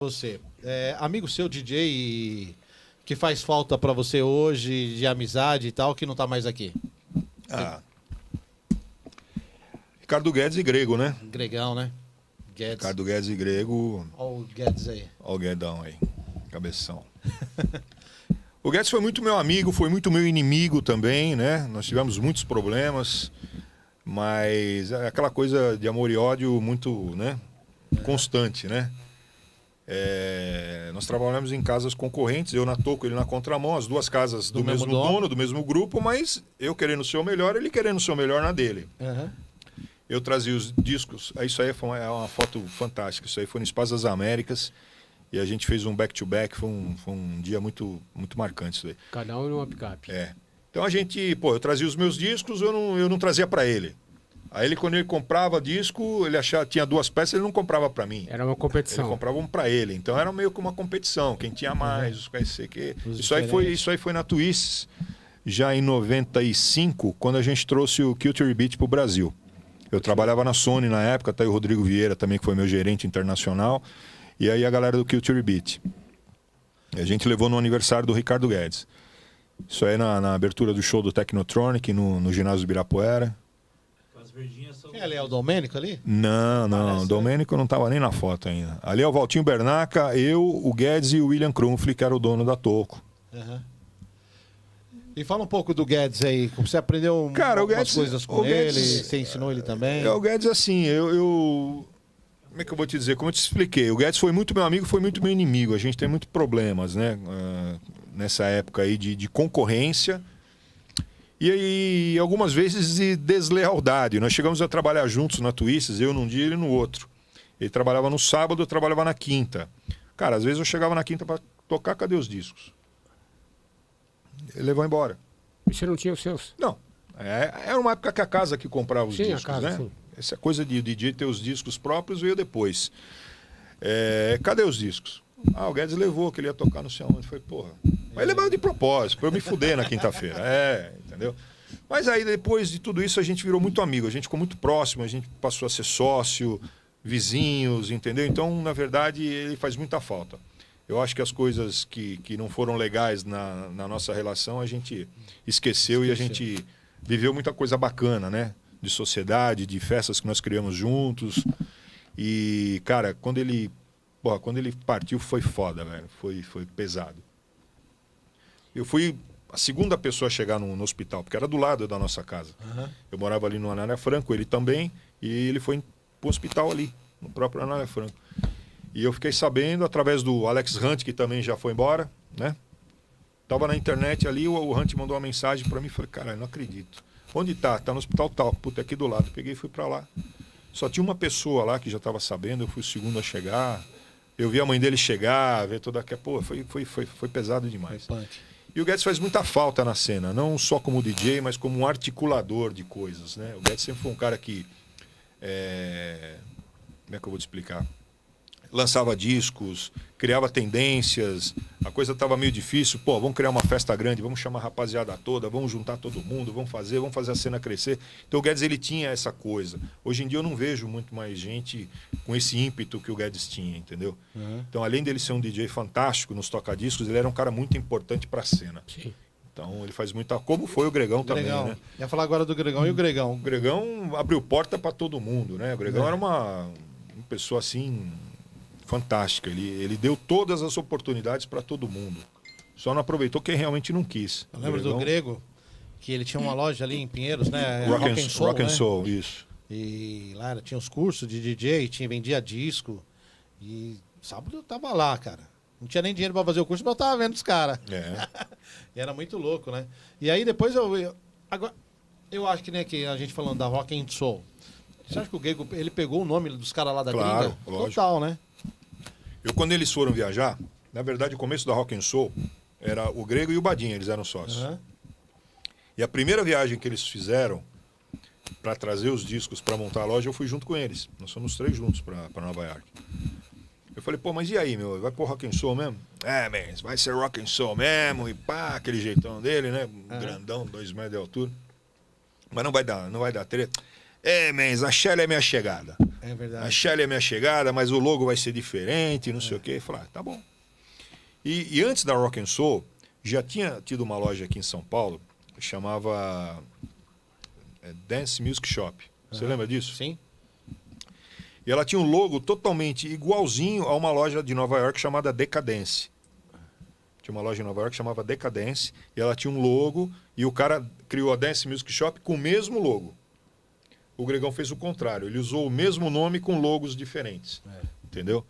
Você, amigo seu que faz falta pra você hoje, de amizade e tal, que não tá mais aqui? Ah, Ricardo Guedes e Grego, né? Gregão, né? Guedes. Ricardo Guedes e Grego. Olha o Guedes aí. Olha o Guedão aí, cabeção. O Guedes foi muito meu amigo, foi muito meu inimigo também, né? Nós tivemos muitos problemas, mas é aquela coisa de amor e ódio muito, né? Constante, né? Nós trabalhamos em casas concorrentes, eu na Toco, ele na Contramão, as duas casas do mesmo dono, do mesmo grupo, mas eu querendo ser o melhor, ele querendo ser o melhor na dele. Uhum. Eu trazia os discos, isso aí é uma foto fantástica, isso aí foi no Espaço das Américas, e a gente fez um back-to-back, foi um dia muito, muito marcante isso aí. Cada um numa picape. Então a gente, eu trazia os meus discos, eu não trazia para ele. Aí ele, quando ele comprava disco, ele achava tinha duas peças, ele não comprava para mim. Era uma competição. Ele comprava um para ele. Então era meio que uma competição, quem tinha mais, os que isso aí foi na Twists, já em 95, quando a gente trouxe o Culture Beat pro Brasil. Eu trabalhava na Sony na época, tá aí o Rodrigo Vieira também, que foi meu gerente internacional, e aí a galera do Culture Beat. E a gente levou no aniversário do Ricardo Guedes. Isso aí na abertura do show do Technotronic, no ginásio do Ibirapuera. Quem ali é o Domênico ali? Não, o Domênico não estava nem na foto ainda. Ali é o Valtinho Bernaca, eu, o Guedes e o William Krumfli, que era o dono da Toco. Uhum. E fala um pouco do Guedes aí, como você aprendeu algumas coisas com ele, você ensinou ele também? O Guedes, assim, como é que eu vou te dizer? Como eu te expliquei, o Guedes foi muito meu amigo, foi muito meu inimigo. A gente tem muitos problemas, né? Nessa época aí de concorrência. E aí, algumas vezes de deslealdade. Nós chegamos a trabalhar juntos na Twists, eu num dia e ele no outro. Ele trabalhava no sábado, eu trabalhava na quinta. Cara, às vezes eu chegava na quinta para tocar, cadê os discos? Ele levou embora. E você não tinha os seus? Não. Era uma época que a casa que comprava os discos, a casa, né? sim. Essa coisa de DJ ter os discos próprios veio depois. Cadê os discos? O Guedes levou, que ele ia tocar no sei onde. Foi, porra. Mas ele levou de propósito, pra eu me fuder na quinta-feira. Entendeu? Mas aí, depois de tudo isso, a gente virou muito amigo. A gente ficou muito próximo, a gente passou a ser sócio, vizinhos, entendeu? Então, na verdade, ele faz muita falta. Eu acho que as coisas que não foram legais na nossa relação, a gente esqueceu e a gente viveu muita coisa bacana, né? De sociedade, de festas que nós criamos juntos. E, cara, quando ele partiu, foi foda, velho. Foi pesado. Eu fui a segunda pessoa a chegar no hospital, porque era do lado da nossa casa. Uhum. Eu morava ali no Anália Franco, ele também, e ele foi pro hospital ali, no próprio Anália Franco. E eu fiquei sabendo, através do Alex Hunt, que também já foi embora, né? Tava na internet ali, o Hunt mandou uma mensagem para mim, falei, cara, eu não acredito. Onde tá? Tá no hospital tal, puta, aqui do lado. Peguei e fui para lá. Só tinha uma pessoa lá que já estava sabendo, eu fui o segundo a chegar. Eu vi a mãe dele chegar, ver toda aquela... Pô, foi pesado demais. E o Guedes faz muita falta na cena, não só como DJ, mas como um articulador de coisas, né? O Guedes sempre foi um cara que... Como é que eu vou te explicar? Lançava discos, criava tendências, a coisa estava meio difícil. Pô, vamos criar uma festa grande, vamos chamar a rapaziada toda, vamos juntar todo mundo, vamos fazer a cena crescer. Então o Guedes, ele tinha essa coisa. Hoje em dia eu não vejo muito mais gente com esse ímpeto que o Guedes tinha, entendeu? Uhum. Então, além dele ser um DJ fantástico nos tocadiscos, ele era um cara muito importante para a cena. Sim. Então ele faz muita... Como foi o Gregão também, né? Ia falar agora do Gregão. E o Gregão? O Gregão abriu porta para todo mundo, né? O Gregão era uma pessoa assim... fantástica, ele deu todas as oportunidades para todo mundo. Só não aproveitou quem realmente não quis. Eu lembro do Grego, que ele tinha uma loja ali em Pinheiros, né? Rock and Soul, isso. E lá tinha os cursos de DJ, vendia disco. E sábado eu tava lá, cara. Não tinha nem dinheiro para fazer o curso, mas eu tava vendo os caras. E era muito louco, né? E aí depois agora, eu acho que, né, que a gente falando da Rock and Soul. Você acha que o Grego, ele pegou o nome dos caras lá da gringa? Lógico. Total, né? Quando eles foram viajar, na verdade, o começo da Rock and Soul era o Grego e o Badinha, eles eram sócios. Uhum. E a primeira viagem que eles fizeram para trazer os discos para montar a loja, eu fui junto com eles. Nós fomos 3 juntos para Nova York. Eu falei, pô, mas e aí, meu? Vai pôr Rock and Soul mesmo? Man, vai ser Rock and Soul mesmo, e pá, aquele jeitão dele, né? Grandão, 2 metros de altura. Mas não vai dar treta. Man, a Shelly é minha chegada. É verdade. A Shelly é minha chegada, mas o logo vai ser diferente, não sei o quê. Eu falei, tá bom. E antes da Rock and Soul, já tinha tido uma loja aqui em São Paulo, que chamava Dance Music Shop. Você lembra disso? Sim. E ela tinha um logo totalmente igualzinho a uma loja de Nova York chamada Decadence. Tinha uma loja em Nova York que chamava Decadence, e ela tinha um logo, e o cara criou a Dance Music Shop com o mesmo logo. O Gregão fez o contrário, ele usou o mesmo nome com logos diferentes. Entendeu?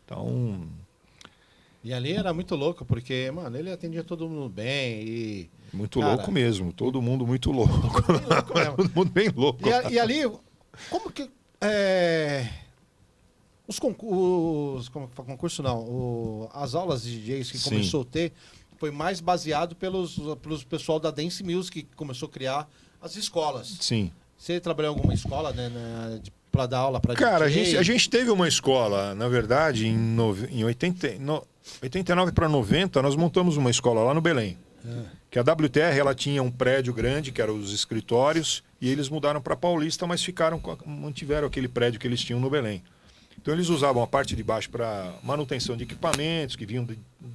Então... E ali era muito louco, porque, mano, ele atendia todo mundo bem e... Muito cara, louco mesmo, todo mundo muito louco. Bem louco mesmo. Todo mundo bem louco. E ali, como que... Os concursos... Concurso não. As aulas de DJs que Sim. começou a ter foi mais baseado pelos pessoal da Dance Music, que começou a criar as escolas. Sim. Você trabalhou em alguma escola, né, para dar aula para Cara, DJ? a gente teve uma escola, na verdade, em 89 para 90, nós montamos uma escola lá no Belém. Que a WTR, ela tinha um prédio grande, que eram os escritórios, e eles mudaram para Paulista, mas mantiveram aquele prédio que eles tinham no Belém. Então eles usavam a parte de baixo para manutenção de equipamentos, que vinham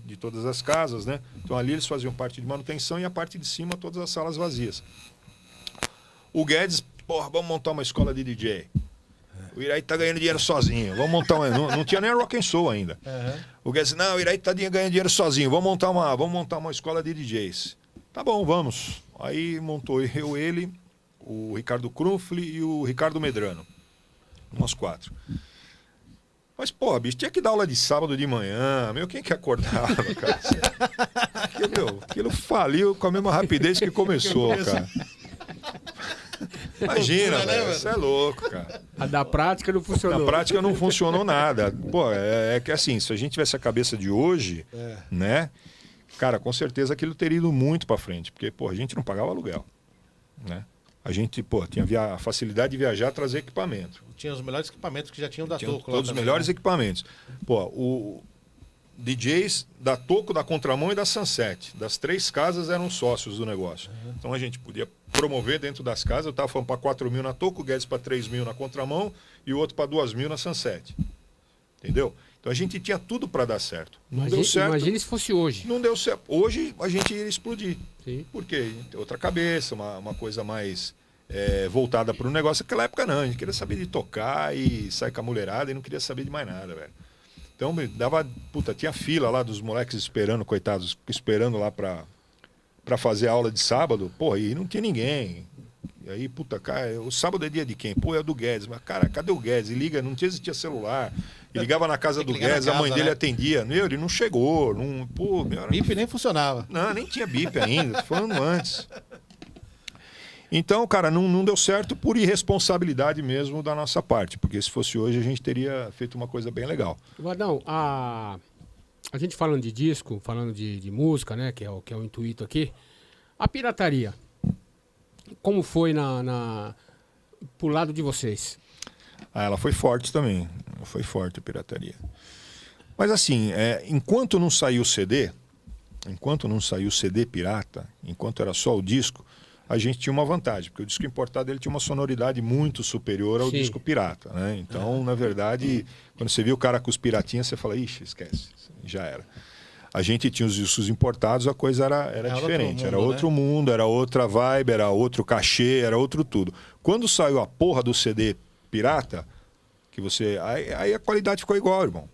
de todas as casas, né? Então ali eles faziam parte de manutenção e a parte de cima, todas as salas vazias. O Guedes, porra, vamos montar uma escola de DJ. O Iraí tá ganhando dinheiro sozinho. Vamos montar uma... não tinha nem a Rock and Soul ainda. O Guedes, não, o Iraí tá ganhando dinheiro sozinho. Vamos montar uma escola de DJs. Tá bom, vamos. Aí montou ele, o Ricardo Krufli e o Ricardo Medrano. Nós 4. Mas, pô, bicho, tinha que dar aula de sábado de manhã. Meu, quem que acordava, cara? Aquilo faliu com a mesma rapidez que começou, cara. Imagina, velho. Isso é louco, cara. A da prática não funcionou. Na prática não funcionou nada. Pô, é que assim, se a gente tivesse a cabeça de hoje, né? Cara, com certeza aquilo teria ido muito pra frente. Porque, pô, a gente não pagava aluguel, né? A gente, pô, tinha a facilidade de viajar, trazer equipamento. Tinha os melhores equipamentos que já tinham da Toco. Todos os melhores equipamentos. Pô, o DJs da Toco, da Contramão e da Sunset. Das 3 casas eram sócios do negócio. Então a gente podia promover dentro das casas. Eu estava falando para 4 mil na Toco, o Guedes para 3 mil na Contramão e o outro para 2 mil na Sunset. Entendeu? Então a gente tinha tudo para dar certo. Não deu certo. Imagine se fosse hoje. Não deu certo. Hoje a gente ia explodir. Sim. Por quê? Outra cabeça, uma coisa mais voltada para o negócio. Naquela época não, a gente queria saber de tocar e sair com a mulherada e não queria saber de mais nada, velho. Então dava, puta, tinha fila lá dos moleques esperando, coitados, esperando lá para fazer aula de sábado, porra, e não tinha ninguém. E aí, puta, cara, o sábado é dia de quem? Pô, é do Guedes. Mas, cara, cadê o Guedes? E liga, não existia celular. E ligava na casa do Guedes, a mãe dele atendia. Meu, ele não chegou. Não, pô, meu, bip nem funcionava. Não, nem tinha bip ainda, tô falando antes. Então, cara, não deu certo por irresponsabilidade mesmo da nossa parte. Porque se fosse hoje, a gente teria feito uma coisa bem legal. Vadão, a gente falando de disco, falando de música, né? Que é o intuito aqui. A pirataria. Como foi pro lado de vocês? Ah, ela foi forte também. Foi forte a pirataria. Mas assim, enquanto não saiu o CD pirata, enquanto era só o disco, a gente tinha uma vantagem, porque o disco importado ele tinha uma sonoridade muito superior ao disco pirata, né? Então, na verdade, quando você viu o cara com os piratinhas, você fala, ixi, esquece, já era. A gente tinha os discos importados, a coisa era diferente. Era outro mundo, era outra vibe, era outro cachê, era outro tudo. Quando saiu a porra do CD pirata, que você... Aí a qualidade ficou igual, irmão.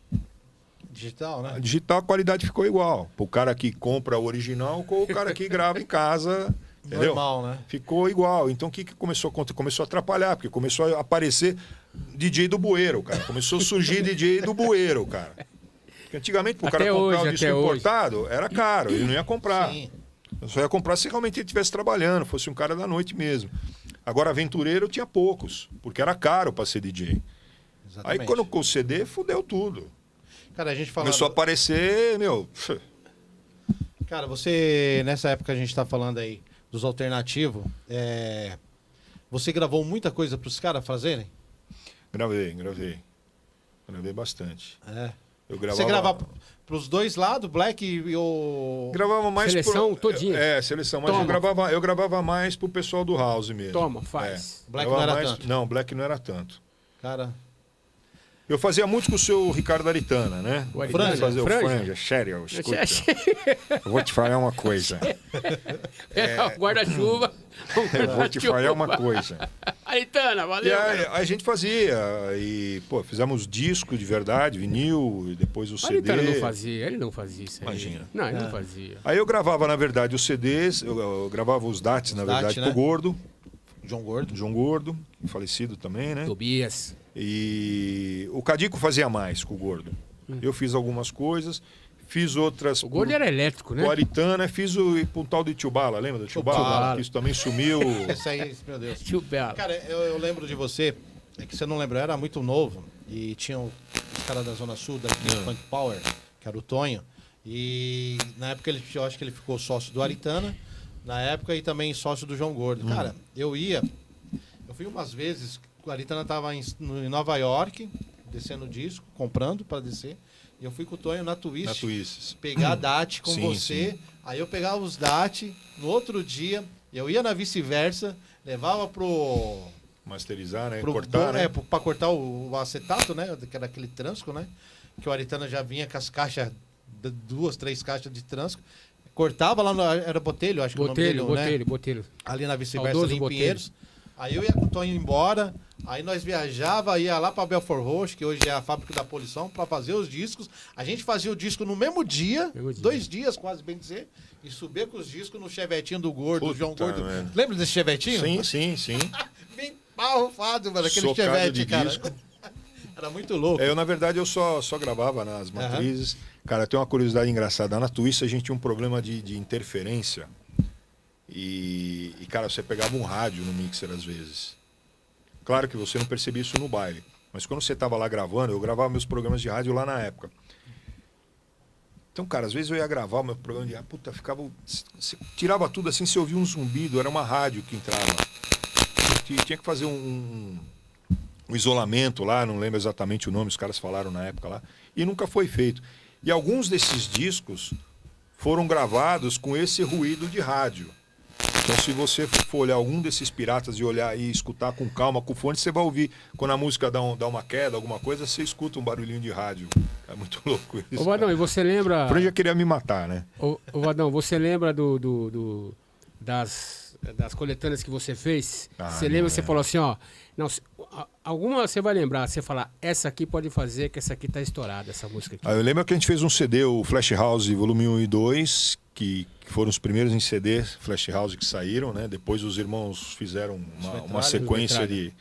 Digital, né? A digital, a qualidade ficou igual. O cara que compra o original com o cara que grava em casa... Entendeu? Normal, né? Ficou igual. Então o que começou a acontecer? Começou a atrapalhar, porque começou a aparecer DJ do bueiro, cara. Começou a surgir DJ do bueiro, cara. Porque antigamente, pro cara comprar o disco importado, era caro, ele não ia comprar. Sim. Eu só ia comprar se realmente ele estivesse trabalhando, fosse um cara da noite mesmo. Agora, aventureiro tinha poucos, porque era caro para ser DJ. Exatamente. Aí quando com o CD, fudeu tudo. Cara, a gente falando... Começou a aparecer, meu... Cara, você, nessa época a gente tá falando aí dos alternativos, você gravou muita coisa para os caras fazerem? Gravei bastante. Eu gravava... Você gravava para os dois lados, Black e o... Gravava mais seleção todinha. Seleção, mas eu gravava mais pro pessoal do House mesmo. Toma, faz. Black não era tanto. Não, Black não era tanto. Cara... Eu fazia muito com o seu Ricardo Aritana, né? O Aritana? Fazer Franja? o Franja, sério, escuta. Eu vou te falar uma coisa. O guarda-chuva. Eu vou te falar uma coisa. Aritana, E valeu. a gente fazia, e, pô, fizemos disco de verdade, vinil, e depois o O CD. Aritana não fazia, ele não fazia isso aí. Imagina. Não, ele não fazia. Aí eu gravava, na verdade, os CDs, eu gravava os DATs, na DAT, verdade, né? pro Gordo, João Gordo. João Gordo, falecido também, né? Tobias. E o Cadico fazia mais com o Gordo. Eu fiz algumas coisas, fiz outras. O Gordo era elétrico, né? O Aritana, fiz pro tal de Tio Bala, lembra do Tio Bala? Bala. Que isso também sumiu. Esse aí, meu Deus. Tio Bela. Cara, eu lembro de você, é que você não lembra, eu era muito novo e tinha os caras da Zona Sul, da Funk Power, que era o Tonho, e na época eu acho que ele ficou sócio do Aritana, na época, e também sócio do João Gordo. Cara, eu fui umas vezes, o Aritana tava em Nova York, descendo o disco, comprando para descer, e eu fui com o Tonho na Twist, Na Twists. pegar a DAT com Sim, você, sim. aí eu pegava os DAT, no outro dia, eu ia na vice-versa, levava pro Masterizar, né? pro Cortar, né? pra cortar o acetato, né? Que era aquele transco, né? Que o Aritana já vinha com as caixas, 2, 3 caixas de transco. Cortava lá no. Era Botelho, acho que Botelho, o nome dele, né? Botelho. Ali na vice-versa, Saudoso ali em Botelho. Pinheiros. Aí eu ia com o Tonho embora, aí nós viajava, ia lá pra Belfort Roxo, que hoje é a fábrica da poluição, pra fazer os discos. A gente fazia o disco no mesmo dia, Mesmo dia. 2 dias, quase bem dizer, e subia com os discos no chevetinho do Gordo, do Puta João Gordo. merda. Lembra desse chevetinho? Sim, sim, sim. Bem arrufado, mano, aquele Socado chevette, de cara. disco. Era muito louco. Eu, na verdade, eu só gravava nas matrizes. Cara, tem uma curiosidade engraçada. Na Twist a gente tinha um problema de interferência. E, cara, você pegava um rádio no mixer às vezes. Claro que você não percebia isso no baile. Mas quando você estava lá gravando, eu gravava meus programas de rádio lá na época. Então, cara, às vezes eu ia gravar o meu programa de rádio, puta, ficava... Você tirava tudo assim, você ouvia um zumbido, era uma rádio que entrava. Tinha que fazer um isolamento lá, não lembro exatamente o nome, os caras falaram na época lá, e nunca foi feito. E alguns desses discos foram gravados com esse ruído de rádio. Então, se você for olhar algum desses piratas e olhar e escutar com calma, com fone, você vai ouvir. Quando a música dá uma queda, alguma coisa, você escuta um barulhinho de rádio. É muito louco isso. Ô, Vadão, e você lembra... O Franja queria me matar, né? Ô, Vadão, você lembra das coletâneas que você fez? Ah, Você lembra, não, você falou assim, ó... Não, alguma você vai lembrar, você falar, essa aqui pode fazer, que essa aqui tá estourada, essa música aqui. Eu lembro que a gente fez um CD, o Flash House volume 1 e 2, que foram os primeiros em CD Flash House que saíram, né? Depois os irmãos fizeram uma sequência de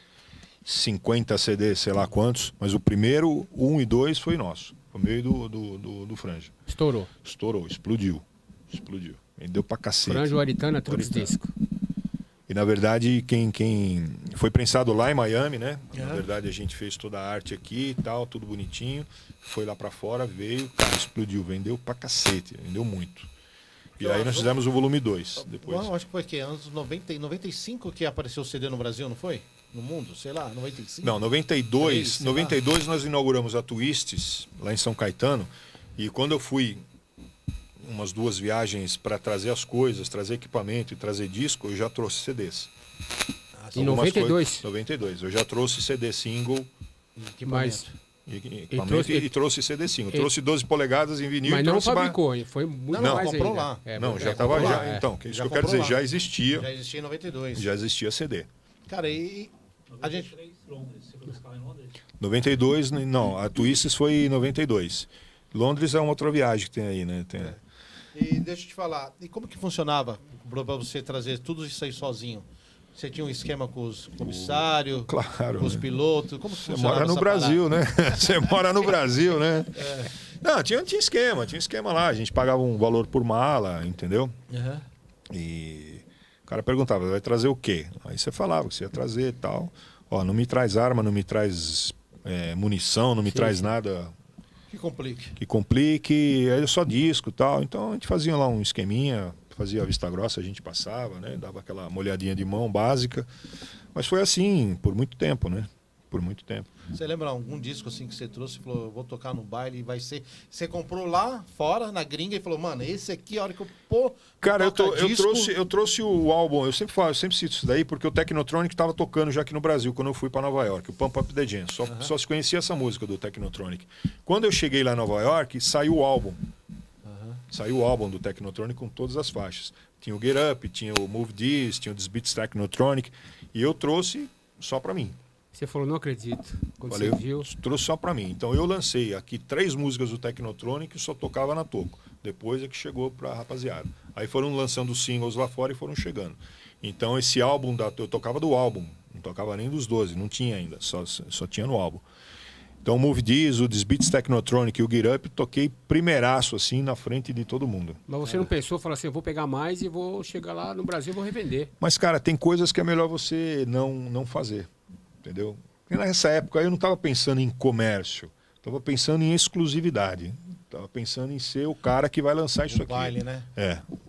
50 CDs, sei lá quantos, mas o primeiro, 1 e 2, foi nosso. Foi meio do Franja. Estourou. Estourou, explodiu. Vendeu pra cacete. Franjo Aritana Trux Aritana. Disco. E na verdade, quem foi prensado lá em Miami, né? Na verdade, a gente fez toda a arte aqui e tal, tudo bonitinho. Foi lá pra fora, veio, cara, explodiu, vendeu pra cacete, vendeu muito. E aí nós fizemos o volume 2 depois. Bom, acho que foi que anos 95 que apareceu o CD no Brasil, não foi? No mundo, sei lá, 95. Não, 92 nós inauguramos a Twists lá em São Caetano. E quando eu fui umas 2 viagens para trazer as coisas, trazer equipamento e trazer disco, eu já trouxe CDs. Em 92? 92. Eu já trouxe CD single Mas, e trouxe CD single. Trouxe 12 polegadas em vinil. mas e não trouxe fabricou, hein? Foi muito Não, mais comprou ainda. lá. Não, já comprou estava lá, já. é. Então, isso Já que eu quero comprou dizer, lá. já existia. Já existia em 92. Já existia CD. Cara, e a gente... 93, Londres. Você foi buscar lá em Londres? 92, não, a Twists foi em 92. Londres é uma outra viagem que tem aí, né? E deixa eu te falar, e como que funcionava para você trazer tudo isso aí sozinho? Você tinha um esquema com os comissários, Claro, com os né? pilotos? Como que Você funcionava mora no essa Brasil, né? Você mora no Brasil, né? Não, tinha esquema lá. A gente pagava um valor por mala, entendeu? parada? E o cara perguntava, vai trazer o quê? Aí você falava que você ia trazer e tal. Ó, não me traz arma, não me traz munição, não me traz nada Que complique. que complique, é só disco e tal. Então a gente fazia lá um esqueminha, fazia a vista grossa, a gente passava, né? Dava aquela molhadinha de mão básica. Mas foi assim por muito tempo, né? Por muito tempo. Você lembra algum disco assim que você trouxe e falou, eu vou tocar no baile e vai ser... Você comprou lá fora, na gringa, e falou, mano, esse aqui, a hora que eu pôr... Cara, eu trouxe o álbum, eu sempre cito isso daí, porque o Technotronic estava tocando já aqui no Brasil, quando eu fui para Nova York, o Pump Up the Jam. Só se conhecia essa música do Technotronic. Quando eu cheguei lá em Nova York, saiu o álbum. Saiu o álbum do Technotronic com todas as faixas. Tinha o Get Up, tinha o Move This, tinha o This Beats Technotronic, e eu trouxe só para mim. Você falou, não acredito. Quando Falei, você viu... trouxe só para mim. Então eu lancei aqui 3 músicas do Technotronic e só tocava na Toco. Depois é que chegou pra rapaziada. Aí foram lançando os singles lá fora e foram chegando. Então esse álbum, eu tocava do álbum, não tocava nem dos 12, não tinha ainda, só tinha no álbum. Então o Move This, o This Beats Technotronic e o Get Up, toquei primeiraço assim na frente de todo mundo. Mas você não pensou, falou assim, eu vou pegar mais e vou chegar lá no Brasil e vou revender. Mas cara, tem coisas que é melhor você não fazer. Entendeu? E nessa época eu não estava pensando em comércio, estava pensando em exclusividade, estava pensando em ser o cara que vai lançar isso aqui. Baile, né?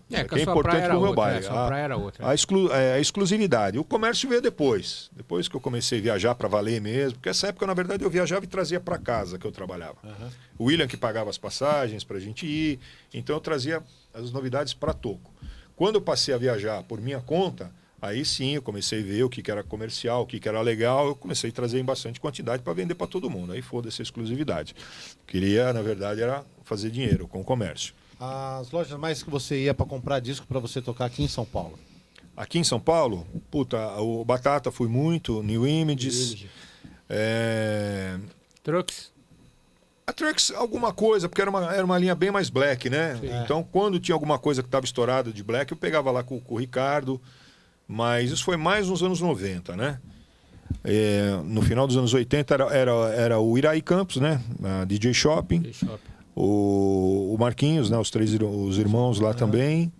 Que a sua praia era outra, a sua praia era outra. A exclusividade. O comércio veio depois que eu comecei a viajar para valer mesmo, porque essa época, na verdade, eu viajava e trazia para casa que eu trabalhava. O William que pagava as passagens para a gente ir, então eu trazia as novidades para Toco. Quando eu passei a viajar por minha conta, aí sim eu comecei a ver o que era comercial, o que era legal, eu comecei a trazer em bastante quantidade para vender para todo mundo. Aí foda-se a exclusividade. Queria, na verdade, era fazer dinheiro com o comércio. As lojas mais que você ia para comprar disco para você tocar aqui em São Paulo? Aqui em São Paulo, o Batata fui muito, New Images. Trucks? A Trucks, alguma coisa, porque era uma linha bem mais black, né? Então, quando tinha alguma coisa que estava estourada de black, eu pegava lá com o Ricardo. Mas isso foi mais nos anos 90, né? No final dos anos 80 era o Iraí Campos, né? A DJ Shopping. O Marquinhos, né? Os irmãos lá também.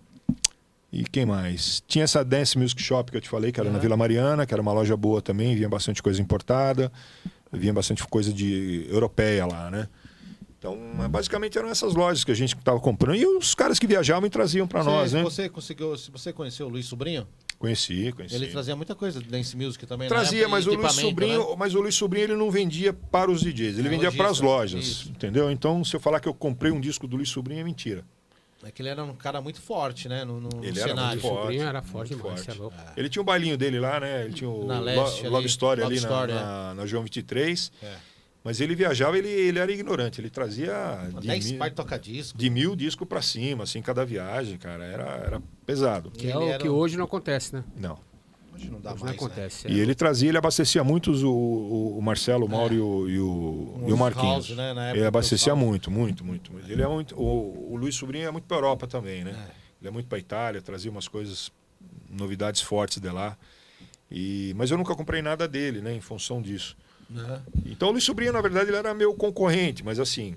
E quem mais? Tinha essa Dance Music Shop que eu te falei, que era na Vila Mariana, que era uma loja boa também, vinha bastante coisa importada, vinha bastante coisa europeia lá, né? Então, basicamente eram essas lojas que a gente estava comprando. E os caras que viajavam e traziam para nós, né? Você conheceu o Luiz Sobrinho? Conheci. Ele trazia muita coisa de Dance Music também, trazia, né? mas o Luiz Sobrinho ele não vendia para os DJs, ele vendia para as lojas, isso. Entendeu? Então, se eu falar que eu comprei um disco do Luiz Sobrinho, é mentira. É que ele era um cara muito forte, né? No ele cenário. Era muito forte. O Sobrinho era forte demais, você é louco. Ele tinha um bailinho dele lá, né? Ele tinha o Love Story ali na João 23. Mas ele viajava, ele era ignorante, ele trazia 10 partes toca-disco. De 1000 discos para cima, assim, cada viagem, cara, era pesado. Que é o que hoje não acontece, né? Não. Hoje não dá hoje mais, não acontece. Né? E ele trazia, ele abastecia muito o Marcelo, o Mauro e o Marquinhos. House, né? Ele abastecia muito. Ele é muito. O Luiz Sobrinho é muito para Europa também, né? Ele é muito para Itália, trazia umas coisas, novidades fortes de lá. Mas eu nunca comprei nada dele, né? Em função disso. Então o Luiz Sobrinho, na verdade, ele era meu concorrente, mas assim,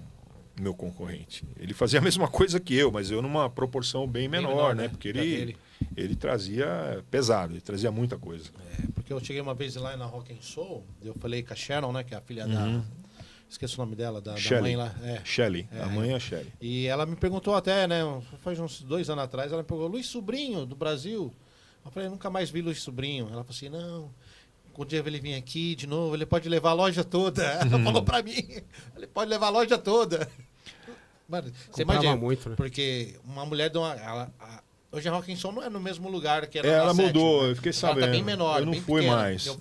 meu concorrente. Ele fazia a mesma coisa que eu, mas eu numa proporção bem menor, né? Porque ele trazia pesado, ele trazia muita coisa. Porque eu cheguei uma vez lá na Rock and Soul, eu falei com a Sharon, né? Que é a filha da... Esqueci o nome dela, da mãe lá. Shelly, a mãe é a Shelly. E ela me perguntou até, né? Faz uns 2 anos atrás, ela me perguntou, Luiz Sobrinho, do Brasil? Eu falei, nunca mais vi Luiz Sobrinho. Ela falou assim, não... Um dia ele vir aqui de novo, ele pode levar a loja toda. Ela falou pra mim, ele pode levar a loja toda. Mano, você imagina, muito, né? Porque uma mulher de uma... Hoje a Rock and Soul não é no mesmo lugar que era ela na mudou, 7, né? eu fiquei sabendo. Ela tá bem menor, eu não bem fui pequena. mais.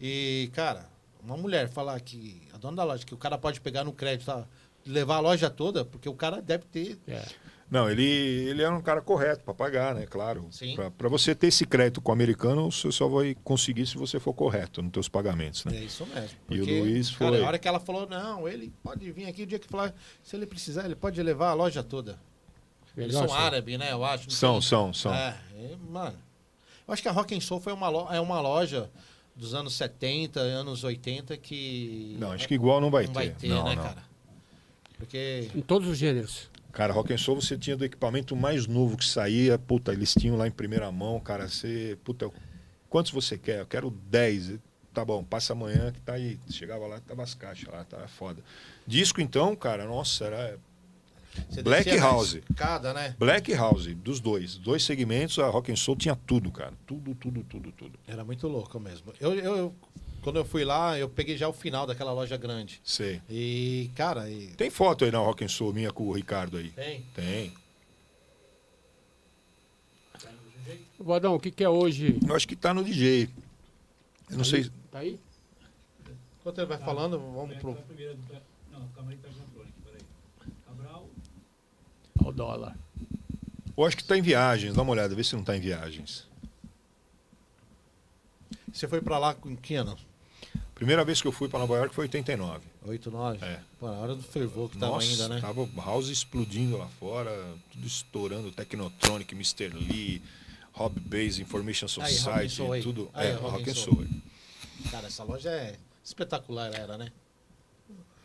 E, cara, uma mulher falar que, a dona da loja, que o cara pode pegar no crédito, tá, levar a loja toda, porque o cara deve ter... Não, ele era um cara correto para pagar, né? Claro. Para você ter esse crédito com o americano, você só vai conseguir se você for correto nos seus pagamentos, né? É isso mesmo. Porque, e o Luiz foi... Cara, a hora que ela falou, não, ele pode vir aqui o dia que falar, se ele precisar, ele pode levar a loja toda. Eles são árabes, né? Eu acho. São. Mano, eu acho que a Rock and Soul foi uma loja dos anos 70, anos 80 que... Não, acho que igual não vai ter. Não vai ter, né, cara? Porque... Em todos os gêneros. Cara, Rock and Soul você tinha do equipamento mais novo que saía, puta, eles tinham lá em primeira mão, cara, quantos você quer? Eu quero 10. Tá bom, passa amanhã que tá aí. Chegava lá, tava as caixas lá, tá foda. Disco então, cara, nossa, era Black House. Escada, né? Black House, dos dois segmentos, a Rock and Soul tinha tudo, cara. Tudo. Era muito louco mesmo. Eu quando eu fui lá, eu peguei já o final daquela loja grande. Sei. E, cara... Tem foto aí na Rock and Soul minha com o Ricardo aí? Tem. Tem. Vadão, o que é hoje? Eu acho que tá no DJ. Eu não sei. Tá aí? Enquanto ele vai falando, vamos pro... Não, calma aí, tá eletrônico, peraí. Cabral. Olha o dólar. Eu acho que tá em viagens. Dá uma olhada, vê se não tá em viagens. Você foi pra lá com que ano? Primeira vez que eu fui pra Nova York foi em 89. 8, 9? É. Pô, na hora do fervor que tava Nossa, ainda, né? tava house explodindo lá fora, tudo estourando, Technotronic, Mr. Lee, Rob Bass, Information Aí, Rock and Society, Soul aí. tudo. Aí, É, Rock Rock and and Soul. Soul. Cara, essa loja é espetacular, era, né?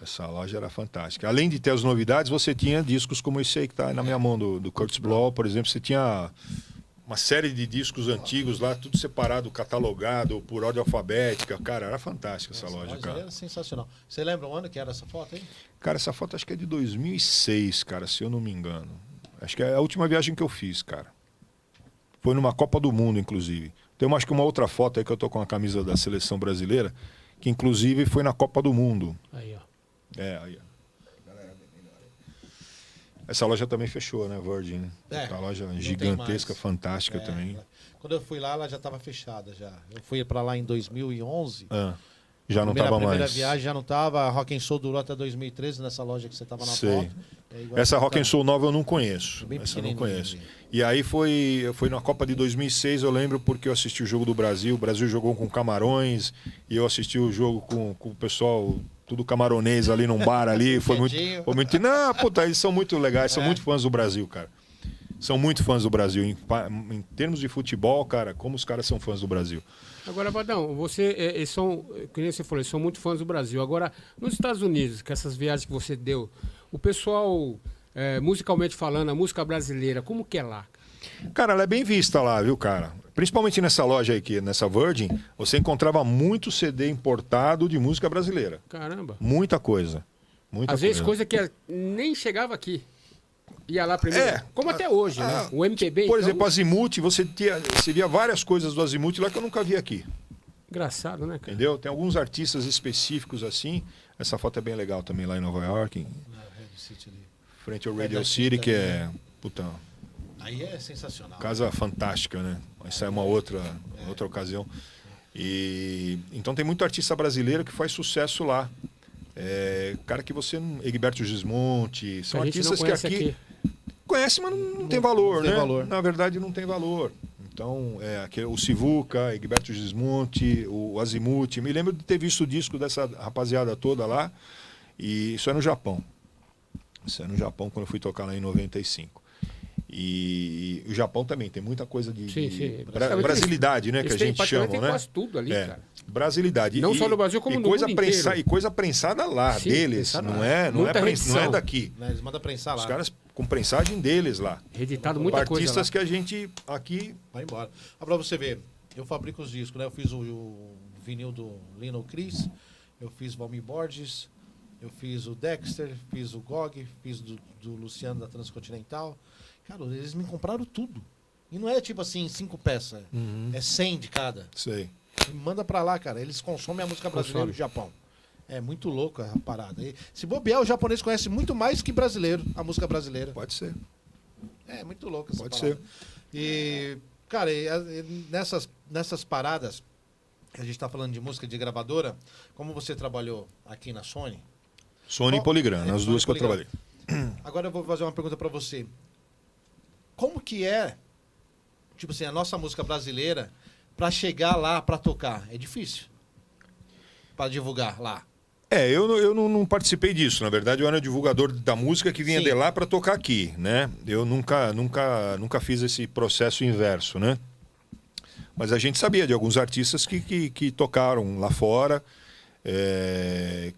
Essa loja era fantástica. Além de ter as novidades, você tinha discos como esse aí que tá aí na minha mão, do Curtis Blow, por exemplo. Você tinha uma série de discos antigos lá, tudo separado, catalogado, por ordem alfabética. Cara, era fantástica essa loja, cara. Era sensacional. Você lembra o ano que era essa foto aí? Cara, essa foto acho que é de 2006, cara, se eu não me engano. Acho que é a última viagem que eu fiz, cara. Foi numa Copa do Mundo, inclusive. Tem acho que uma outra foto aí que eu tô com a camisa da seleção brasileira, que inclusive foi na Copa do Mundo. Aí, ó. É, aí, ó. Essa loja também fechou, né, Virgin? Né? É, Uma loja não tem gigantesca, mais. fantástica É, também. Quando eu fui lá, ela já estava fechada já. Eu fui pra lá em 2011. Ah, já não Primeira tava mais. viagem já não tava. A Rock and Soul durou até 2013 nessa loja que você tava na Sei. foto. E aí agora Essa tá- Rock and Soul nova eu não conheço. Bem Essa eu não pequenininha conheço. ali. E aí foi na Copa de 2006, eu lembro, porque eu assisti o jogo do Brasil. O Brasil jogou com Camarões e eu assisti o jogo com o pessoal, tudo camaronês ali num bar ali. Foi muito, Quietinho. foi muito. Não, puta, eles são muito legais, são É. muito fãs do Brasil, cara. São muito fãs do Brasil. Em termos de futebol, cara, como os caras são fãs do Brasil. Agora, Vadão, eles são, que nem você falou, eles são muito fãs do Brasil. Agora, nos Estados Unidos, que essas viagens que você deu, o pessoal, musicalmente falando, a música brasileira, como que é lá? Cara, ela é bem vista lá, viu, cara? Principalmente nessa loja aqui, nessa Virgin, você encontrava muito CD importado de música brasileira. Caramba. Muita coisa. Muita Às vezes coisa que nem chegava aqui. Ia lá primeiro. É. Como até hoje, né? O MPB, Por então, exemplo, Azimuth, você via várias coisas do Azimuth lá que eu nunca vi aqui. engraçado, né, cara? Entendeu? Tem alguns artistas específicos assim. Essa foto é bem legal também lá em Nova York, Na Red City ali. frente ao É Radio daqui City, que também, é, puta, Aí é sensacional. casa fantástica, né? Essa é uma outra ocasião. E então tem muito artista brasileiro que faz sucesso lá. Cara que você Egberto Gismonti, são a gente não artistas que conhece aqui conhece, mas não tem valor, não tem né? valor. Na verdade não tem valor. Então, o Sivuca, Egberto Gismonti, o Azimuth. Me lembro de ter visto o disco dessa rapaziada toda lá. E isso é no Japão. Isso é no Japão quando eu fui tocar lá em 95. E o Japão também tem muita coisa de Sim. brasilidade, né? Que a Eles têm gente praticamente chama, né? quase tudo ali, cara. Brasilidade. Não só no Brasil, como e no coisa mundo inteiro. E coisa prensada lá, Sim, deles. prensada Não lá. é Muita reedição. daqui. Né, eles mandam prensar lá. Os caras com prensagem deles lá. Reeditado muita coisa Artistas lá. que a gente aqui... Vai embora. Pra você ver, eu fabrico os discos, né? Eu fiz o vinil do Lino Chris, eu fiz Valmir Borges, eu fiz o Dexter, fiz o GOG, fiz do Luciano da Transcontinental. Cara, eles me compraram tudo. E não é tipo assim, 5 peças. É 100 de cada. Sei. E manda pra lá, cara. Eles consomem a música brasileira Consome. do Japão. É muito louco a parada. E, se bobear, o japonês conhece muito mais que brasileiro, a música brasileira. Pode ser. É muito louco essa Pode parada. ser. E, cara, nessas paradas, que a gente tá falando de música de gravadora, como você trabalhou aqui na Sony, Sony e Polygram, nas Sony duas e que eu Polygram. trabalhei. Agora eu vou fazer uma pergunta pra você. Como que é, tipo assim, a nossa música brasileira pra chegar lá pra tocar? É difícil? Pra divulgar lá? Eu não participei disso. Na verdade, eu era divulgador da música que vinha Sim. de lá para tocar aqui, né? Eu nunca fiz esse processo inverso, né? Mas a gente sabia de alguns artistas que tocaram lá fora,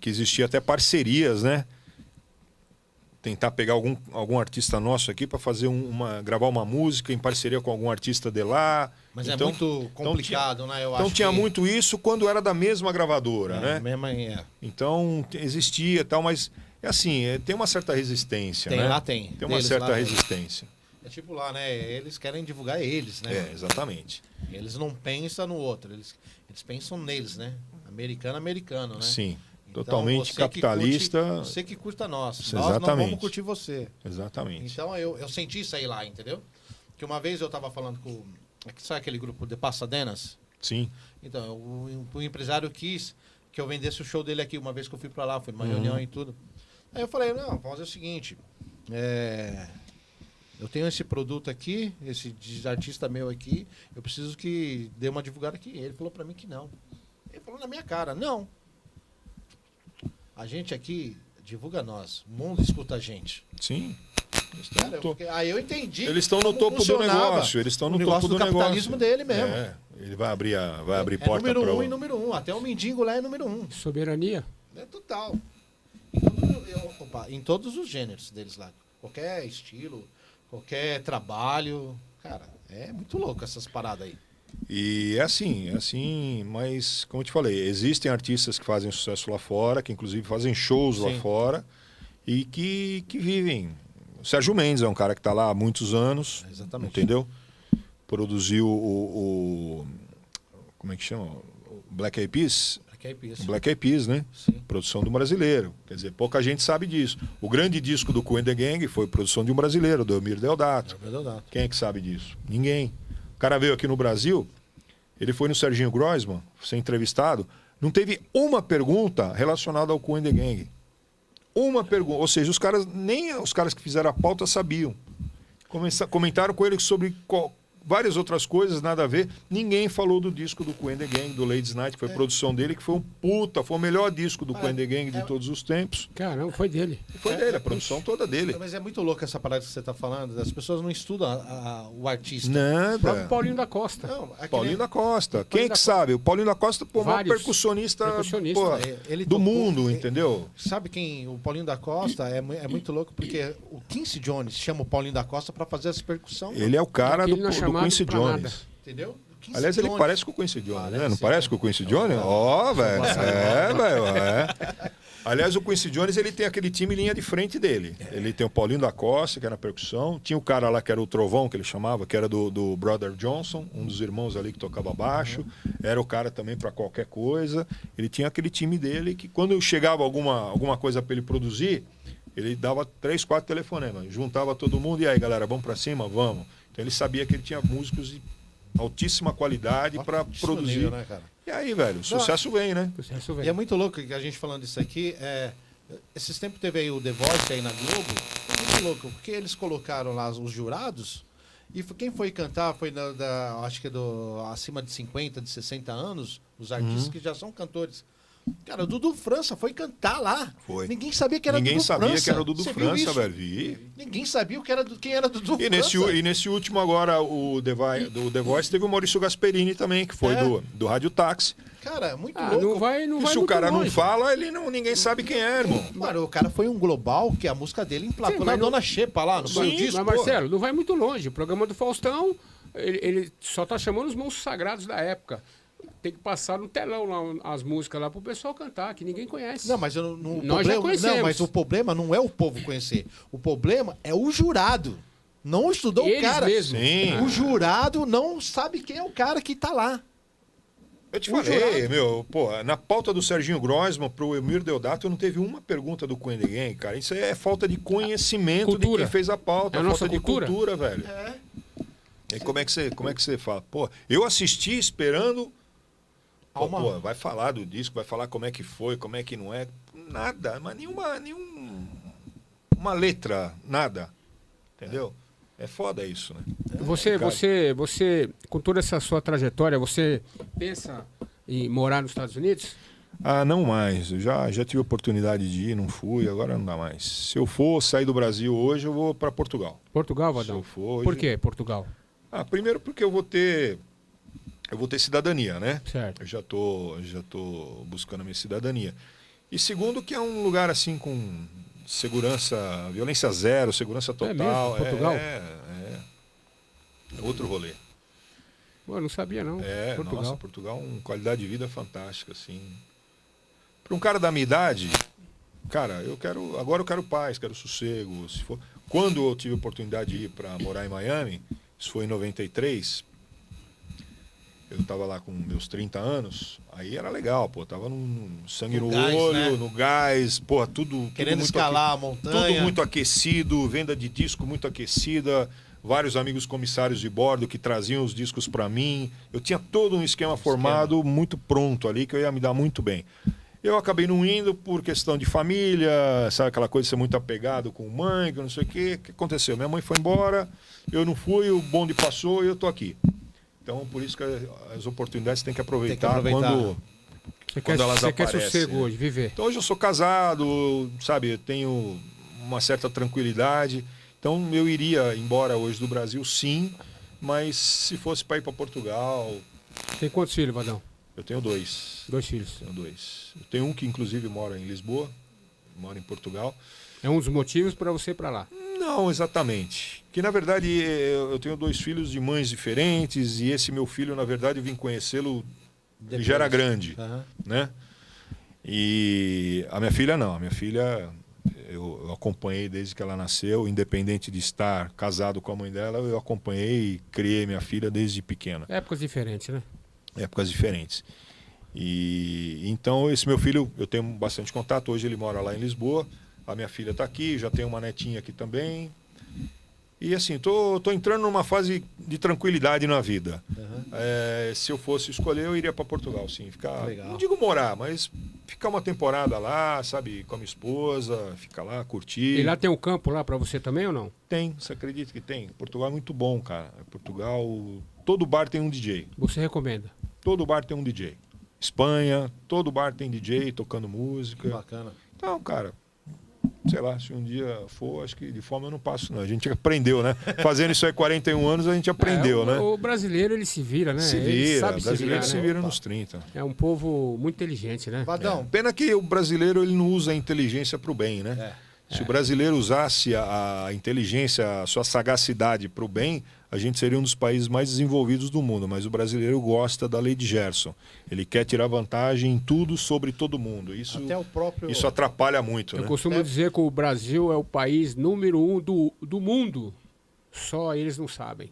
que existia até parcerias, né? Tentar pegar algum artista nosso aqui para fazer gravar uma música em parceria com algum artista de lá. Mas Então, é muito complicado, né? Eu Então acho tinha que... muito isso quando era da mesma gravadora, né? Mesma, Então existia e tal, mas é assim, tem uma certa resistência, Tem, né? lá tem. Tem uma Deles certa lá tem. resistência. É tipo lá, né? Eles querem divulgar eles, né? Exatamente. Eles não pensam no outro, eles pensam neles, né? americano, né? Sim. Então, Totalmente você capitalista. Que curte, você que curta nós. Exatamente. Nós não vamos curtir você. Exatamente. Então eu senti isso aí lá, entendeu? Que uma vez eu tava falando com... Sabe aquele grupo de Pasadenas? Sim. Então, o empresário quis que eu vendesse o show dele aqui. Uma vez que eu fui pra lá, fui numa reunião e tudo. Aí eu falei, não, vamos fazer o seguinte. Eu tenho esse produto aqui, esse artista meu aqui. Eu preciso que dê uma divulgada aqui. Ele falou pra mim que não. Ele falou na minha cara, não. A gente aqui divulga nós. O mundo escuta a gente. Sim. Cara, aí eu entendi. Eles estão no como topo do funcionava negócio. Eles estão no o topo negócio do capitalismo negócio. dele mesmo. Ele vai abrir porta número para 1 e número 1. Até o mendigo lá é número 1. Soberania. É total. Em todos os gêneros deles lá. Qualquer estilo, qualquer trabalho. Cara, é muito louco essas paradas aí. E é assim, mas como eu te falei, existem artistas que fazem sucesso lá fora, que inclusive fazem shows lá fora e que vivem. O Sérgio Mendes é um cara que está lá há muitos anos, Exatamente. entendeu? Produziu como é que chama? O Black Eyed Peas? Black Eyed Peas, né? Sim. Produção do brasileiro. Quer dizer, pouca gente sabe disso. O grande disco do Coen the Gang foi produção de um brasileiro, do Elmir Deodato. Quem é que sabe disso? Ninguém. O cara veio aqui no Brasil, ele foi no Serginho Groisman, ser entrevistado, não teve uma pergunta relacionada ao Coen the Gang. Uma pergunta. Ou seja, nem os caras que fizeram a pauta sabiam. Comentaram com ele sobre várias outras coisas, nada a ver. Ninguém falou do disco do Coen the Gang, do Ladies Night, que foi produção dele, que foi foi o melhor disco do Coen the Gang de todos os tempos. Caramba, foi dele. Foi dele, a produção toda dele. Mas é muito louco essa parada que você está falando. As pessoas não estudam o artista. O próprio Nada. Paulinho da Costa. Não, Paulinho da Costa. Quem é que sabe? O Paulinho da Costa, pô, o maior Vários percussionista, percussionistas. pô, Ele do tocou- mundo, entendeu? Sabe quem? O Paulinho da Costa é muito louco porque o Quincy Jones chama o Paulinho da Costa para fazer essa percussão. Ele é o cara Aquele não é do chamado Quincy pra Jones. nada. Entendeu? O Quincy Aliás, ele Jones. parece com o Quincy Jones, né? Não Parece, parece com o Quincy Jones? Ó, velho. Velho. Aliás, o Quincy Jones, ele tem aquele time linha de frente dele. Ele tem o Paulinho da Costa, que era na percussão. Tinha o cara lá que era o Trovão, que ele chamava, que era do Brother Johnson, um dos irmãos ali que tocava baixo. Era o cara também para qualquer coisa. Ele tinha aquele time dele que quando chegava alguma coisa para ele produzir, ele dava 3, 4 telefonemas. Juntava todo mundo e aí, galera, vamos para cima? Vamos. Então ele sabia que ele tinha músicos de altíssima qualidade para produzir. Nível, né, cara? E aí, velho, o sucesso vem, né? Sucesso E é velho. muito louco que a gente falando disso aqui. Esses tempos teve aí o The Voice aí na Globo. É muito louco, porque eles colocaram lá os jurados. E quem foi cantar foi acho que acima de 50, de 60 anos, os artistas que já são cantores. Cara, o Dudu França foi cantar lá. Foi. Ninguém sabia que era Ninguém Dudu sabia França. que era o Dudu Você viu França, isso? velho. Vi. Ninguém sabia quem era Dudu E França. nesse último agora, do The Voice, teve o Maurício Gasperini também, que foi do Rádio Táxi. Cara, muito Ah, louco. não vai E muito se o cara não longe. fala, ninguém sabe quem é, irmão. Mano, o cara foi um global que a música dele emplacou Sim, na mas Dona Xepa lá, no Sim, Banho Disco. Mas, Marcelo, não vai muito longe. O programa do Faustão, ele só tá chamando os monstros sagrados da época. Tem que passar no telão lá as músicas lá pro pessoal cantar, que ninguém conhece. Não, mas Nós já conhecemos. Não, mas o problema não é o povo conhecer. O problema é o jurado. Não estudou Eles o cara. mesmos. Sim. O jurado não sabe quem é o cara que tá lá. Eu te O falei, jurado. meu, pô, na pauta do Serginho Groisman pro Elmir Deodato não teve uma pergunta do Coen the Gang, cara. Isso é falta de conhecimento Cultura. de quem fez a pauta, É a falta nossa de cultura. cultura, velho. E aí, como é que você fala? Pô, eu assisti esperando. Pô, vai falar do disco, vai falar como é que foi, como é que não é. Nada, mas uma letra, nada. Entendeu? É foda isso, né? Você, com toda essa sua trajetória, você pensa em morar nos Estados Unidos? Ah, não mais. Eu já tive oportunidade de ir, não fui, agora não dá mais. Se eu for sair do Brasil hoje, eu vou para Portugal. Portugal, Se Vadão? eu for hoje... Por que Portugal? Ah, primeiro porque eu vou ter cidadania, né? Certo. Eu já tô buscando a minha cidadania. E segundo que é um lugar assim com segurança, violência zero, segurança total. mesmo? Portugal? É outro rolê. Pô, eu não sabia não. Portugal. Nossa, Portugal uma qualidade de vida fantástica, assim. Para um cara da minha idade, cara, agora eu quero paz, quero sossego. Quando eu tive a oportunidade de ir para morar em Miami, isso foi em 93, eu tava lá com meus 30 anos, aí era legal, pô, tava no sangue no gás, olho, né? no gás, pô, tudo Querendo muito escalar a tudo montanha. muito aquecido, venda de disco muito aquecida, vários amigos comissários de bordo que traziam os discos para mim. Eu tinha todo um esquema formado, muito pronto ali, que eu ia me dar muito bem. Eu acabei não indo por questão de família, sabe aquela coisa de ser muito apegado com mãe, que não sei o quê. O que aconteceu? Minha mãe foi embora, eu não fui, o bonde passou e eu tô aqui. Então, por isso que as oportunidades tem que aproveitar, quando elas Você quer aparecem. sossego hoje, viver. Então, hoje eu sou casado, sabe, eu tenho uma certa tranquilidade. Então, eu iria embora hoje do Brasil, sim, mas se fosse para ir para Portugal... Tem quantos filhos, Vadão? Eu tenho 2. 2 filhos. Tenho 2. Eu tenho um que, inclusive, mora em Lisboa, mora em Portugal. É um dos motivos para você ir para lá. Não, exatamente. Que, na verdade, eu tenho 2 filhos de mães diferentes e esse meu filho, na verdade, eu vim conhecê-lo, ele já era grande, né? E a minha filha não. A minha filha, eu acompanhei desde que ela nasceu, independente de estar casado com a mãe dela, eu acompanhei e criei minha filha desde pequena. Épocas diferentes, né? Épocas diferentes. E então esse meu filho, eu tenho bastante contato. Hoje ele mora lá em Lisboa. A minha filha está aqui, já tenho uma netinha aqui também. E assim, tô entrando numa fase de tranquilidade na vida. Se eu fosse escolher, eu iria para Portugal, sim. Ficar, não digo morar, mas ficar uma temporada lá, sabe, com a minha esposa, ficar lá, curtir. E lá tem um campo lá para você também ou não? Tem, você acredita que tem? Portugal é muito bom, cara. Portugal, todo bar tem um DJ. Você recomenda? Todo bar tem um DJ. Espanha, todo bar tem DJ tocando música. Bacana. Então, cara, sei lá, se um dia for, acho que de fome eu não passo, não. A gente aprendeu, né? Fazendo isso aí 41 anos, a gente aprendeu, né? O brasileiro, ele se vira, né? Se Ele vira, sabe o brasileiro se se virar, vira né? nos 30. É um povo muito inteligente, né? Vadão, Pena que o brasileiro ele não usa a inteligência para o bem, né? Se o brasileiro usasse a inteligência, a sua sagacidade para o bem, a gente seria um dos países mais desenvolvidos do mundo. Mas o brasileiro gosta da lei de Gerson. Ele quer tirar vantagem em tudo sobre todo mundo. Isso, até o próprio... isso atrapalha muito, Eu né? costumo dizer que o Brasil é o país número 1 do mundo. Só eles não sabem.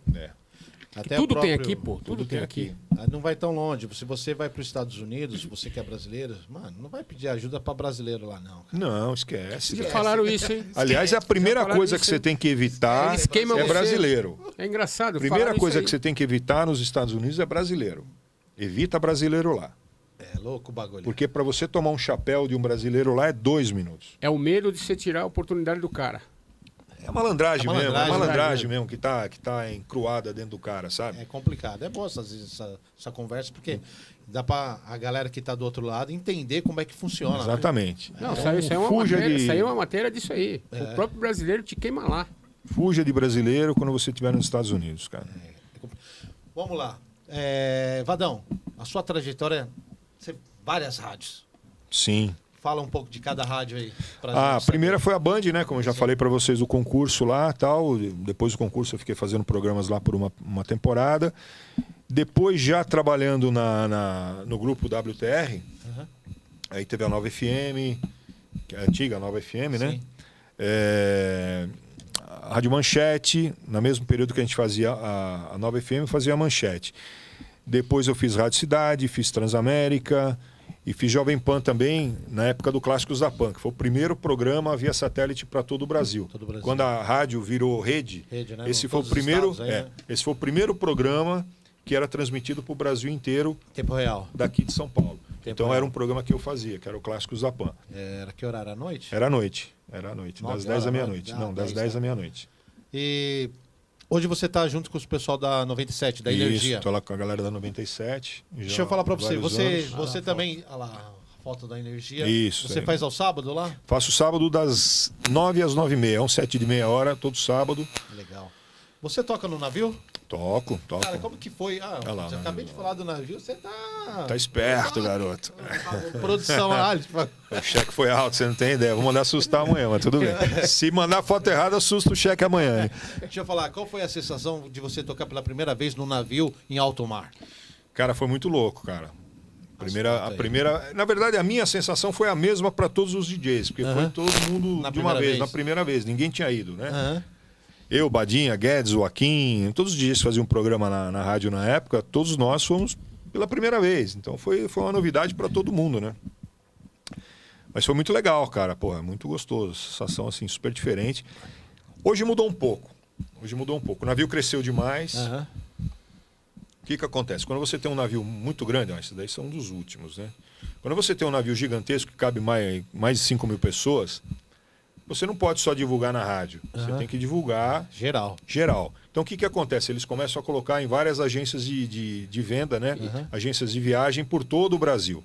Até Tudo o tem próprio- aqui, pô. Tudo tem aqui. Não vai tão longe. Se você vai para os Estados Unidos, você que é brasileiro, mano, não vai pedir ajuda para brasileiro lá, não. Cara. Não, esquece. Já cara. falaram isso, hein? Aliás, a primeira falaram coisa isso, que você hein? tem que evitar Eles queimam é você. brasileiro. É engraçado. Primeira falaram coisa isso que você tem que evitar nos Estados Unidos é brasileiro. Evita brasileiro lá. É louco o bagulho. Porque para você tomar um chapéu de um brasileiro lá é 2 minutos. É o medo de você tirar a oportunidade do cara. É malandragem, É mesmo, malandragem, é malandragem mesmo que tá encruada dentro do cara, sabe? É complicado. É boa essa conversa, porque dá para a galera que tá do outro lado entender como é que funciona. Né? Exatamente. Não, Então, isso aí é uma fuja matéria, de- isso aí é uma matéria disso aí. É. O próprio brasileiro te queima lá. Fuja de brasileiro quando você estiver nos Estados Unidos, cara. Vamos lá. Vadão, a sua trajetória, várias rádios. Sim. Fala um pouco de cada rádio aí. pra A gente saber. primeira foi a Band, né? Como eu já falei para vocês, o concurso lá tal. Depois do concurso eu fiquei fazendo programas lá por uma temporada. Depois já trabalhando no grupo WTR, aí teve a Nova FM, que é a antiga Nova FM, né? Sim. A Rádio Manchete, no mesmo período que a gente fazia a Nova FM, eu fazia a Manchete. Depois eu fiz Rádio Cidade, fiz Transamérica e fiz Jovem Pan também, na época do Clássicos da Pan, que foi o primeiro programa via satélite para todo o Brasil. Todo o Brasil. Quando a rádio virou rede, Rede, né? esse Em foi o todos os primeiro, estados aí, né? esse foi o primeiro programa que era transmitido para o Brasil inteiro Tempo real. daqui de São Paulo. Tempo Então real. era um programa que eu fazia, que era o Clássicos da Pan. Era que horário? À noite? Era à noite, das 10 à meia-noite. nove- Não, das 10, 10 à meia-noite. E hoje você tá junto com os pessoal da 97, da Energia. Isso, tô lá com a galera da 97. Deixa eu falar para você. vários Você, anos. você também... Olha lá, a foto da Energia. Isso, Você é. faz ao sábado lá? Faço sábado das 9 às 9h30. É um set de meia hora, todo sábado. Legal. Você toca no navio? Toco. Cara, como que foi? Olha lá, já acabei de falar do navio, você tá... Tá esperto, garoto. Produção lá. Tipo, O cheque foi alto, você não tem ideia. Vou mandar assustar amanhã, mas tudo bem. Se mandar foto errada, assusta o cheque amanhã, hein? deixa eu falar, qual foi a sensação de você tocar pela primeira vez no navio em alto mar? Cara, foi muito louco, cara. Conta aí. Na verdade, a minha sensação foi a mesma para todos os DJs, porque foi todo mundo Na de uma primeira vez, vez. na primeira vez. Ninguém tinha ido, né? Aham. Eu, Badinha, Guedes, Joaquim, todos os dias faziam um programa na rádio na época, todos nós fomos pela primeira vez. Então foi uma novidade para todo mundo, né? Mas foi muito legal, cara. Porra, muito gostoso. Sensação assim super diferente. Hoje mudou um pouco. O navio cresceu demais. Aham. O que acontece? Quando você tem um navio muito grande, esses daí são um dos últimos, né? Quando você tem um navio gigantesco que cabe mais de 5 mil pessoas, você não pode só divulgar na rádio. Você tem que divulgar Geral. Então o que acontece? Eles começam a colocar em várias agências de venda, né? Agências de viagem por todo o Brasil.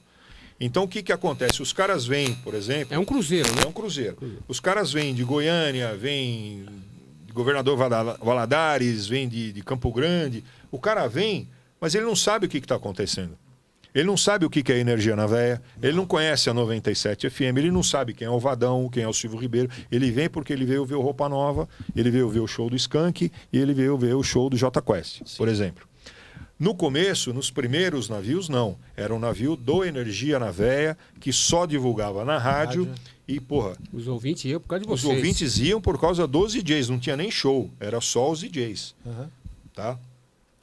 Então o que acontece? Os caras vêm, por exemplo... É um cruzeiro, né? É um cruzeiro. Os caras vêm de Goiânia, vêm de Governador Valadares, vêm de Campo Grande. O cara vem, mas ele não sabe o que está acontecendo. Ele não sabe o que é energia na véia, ele não conhece a 97 FM, ele não sabe quem é o Vadão, quem é o Silvio Ribeiro. Ele vem porque ele veio ver o Roupa Nova, ele veio ver o show do Skank e ele veio ver o show do Jota Quest, por exemplo. No começo, nos primeiros navios, não. Era um navio do Energia na Véia, que só divulgava na rádio. E, porra... Os ouvintes iam por causa de Os vocês. ouvintes iam por causa dos DJs, não tinha nem show, era só os DJs. Tá?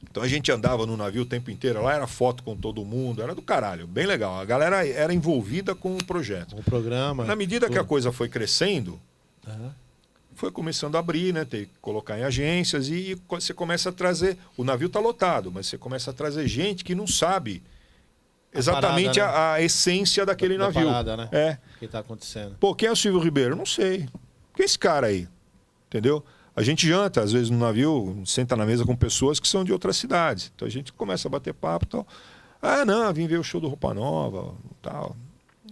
Então a gente andava no navio o tempo inteiro, lá era foto com todo mundo, era do caralho, bem legal. A galera era envolvida com o projeto. O programa. Na medida que a coisa foi crescendo, foi começando a abrir, né? Ter que colocar em agências e você começa a trazer. O navio está lotado, mas você começa a trazer gente que não sabe exatamente parada, a essência daquele da navio. parada, né? É. O que está acontecendo? Pô, quem é o Silvio Ribeiro? Não sei. Quem é esse cara aí? Entendeu? A gente janta, às vezes, no navio, senta na mesa com pessoas que são de outras cidades. Então a gente começa a bater papo e tal. Ah, não, vim ver o show do Roupa Nova tal.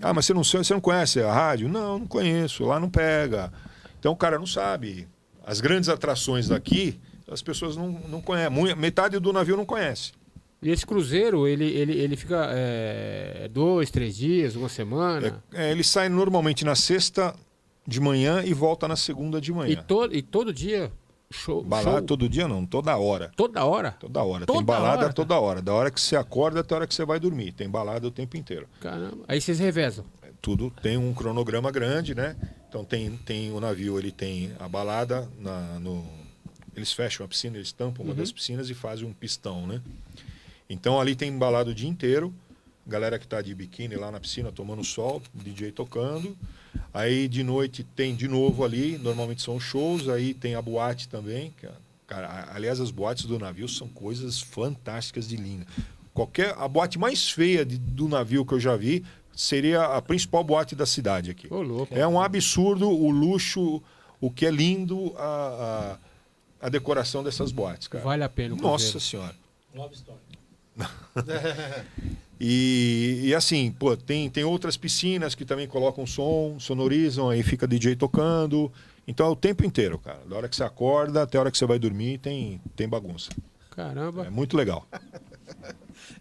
Ah, mas você não conhece a rádio? Não, não conheço, lá não pega. Então o cara não sabe. As grandes atrações daqui, as pessoas não conhecem. Metade do navio não conhece. E esse cruzeiro, ele fica 2, 3 dias, uma semana? Ele sai normalmente na sexta de manhã e volta na segunda de manhã. E todo dia show? Balada todo dia não, toda hora. Toda hora? Toda hora. Toda Tem balada hora, toda hora. Da hora que você acorda até a hora que você vai dormir. Tem balada o tempo inteiro. Caramba. Aí vocês revezam? Tudo tem um cronograma grande, né? Então tem o navio, ele tem a balada, eles fecham a piscina, eles tampam uma das piscinas e fazem um pistão, né? Então ali tem balada o dia inteiro. Galera que tá de biquíni lá na piscina tomando sol, DJ tocando. Aí de noite tem de novo ali, normalmente são shows, aí tem a boate também. Cara, aliás, as boates do navio são coisas fantásticas de linda. A boate mais feia do navio que eu já vi seria a principal boate da cidade aqui. Ô, louco. É um absurdo o luxo, o que é lindo a decoração dessas boates, cara. Vale a pena o Nossa cruzeiro. Senhora. Love Story. E assim, pô, tem outras piscinas que também colocam som, sonorizam, aí fica DJ tocando. Então é o tempo inteiro, cara. Da hora que você acorda até a hora que você vai dormir, tem bagunça. Caramba. É muito legal.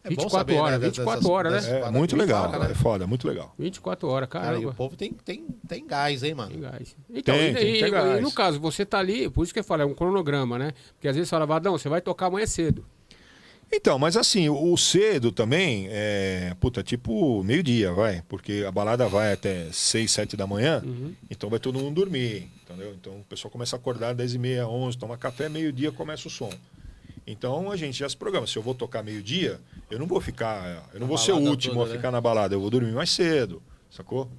É bom 24 saber, horas, né, 24 horas, né? dessas É paradas muito que legal, fala, né? é foda, muito legal. 24 horas, Cara, caramba. e o povo tem gás, hein, mano? Tem gás. Então, Tem que ter gás. e no caso, você tá ali, por isso que eu falo, é um cronograma, né? Porque às vezes você fala, Vadão, você vai tocar amanhã cedo. Então, mas assim, o cedo também tipo meio-dia, vai. Porque a balada vai até 6, 7 da manhã, então vai todo mundo dormir, entendeu? Então o pessoal começa a acordar 10h30, 11, toma café, meio-dia começa o som. Então a gente já se programa. Se eu vou tocar meio-dia, eu não vou ser o último toda, a ficar na balada, eu vou dormir mais cedo, sacou?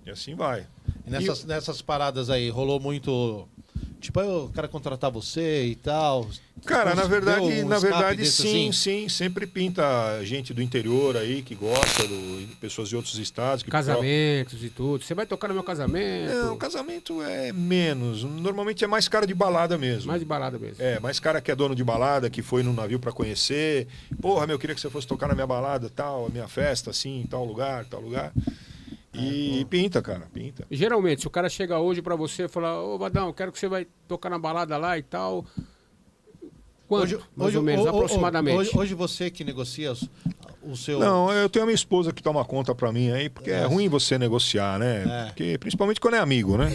E assim vai. E nessas paradas aí, rolou muito... Tipo, o cara contratar você e tal. Cara, na verdade sim, sim, sempre pinta gente do interior aí que gosta, pessoas de outros estados. Casamentos e tudo. Você vai tocar no meu casamento? Não, casamento é menos. Normalmente é mais cara de balada mesmo. Mais de balada mesmo. É, mais cara que é dono de balada, que foi no navio pra conhecer. Porra, eu queria que você fosse tocar na minha balada, tal, a minha festa, assim, em tal lugar, tal lugar. E pinta, cara, pinta. Geralmente, se o cara chega hoje pra você e falar, ô Vadão, quero que você vai tocar na balada lá e tal. Quanto, mais ou menos, aproximadamente? Hoje você que negocia o seu... Não, eu tenho a minha esposa que toma conta pra mim aí, porque é ruim você negociar, né? Porque, principalmente quando é amigo, né?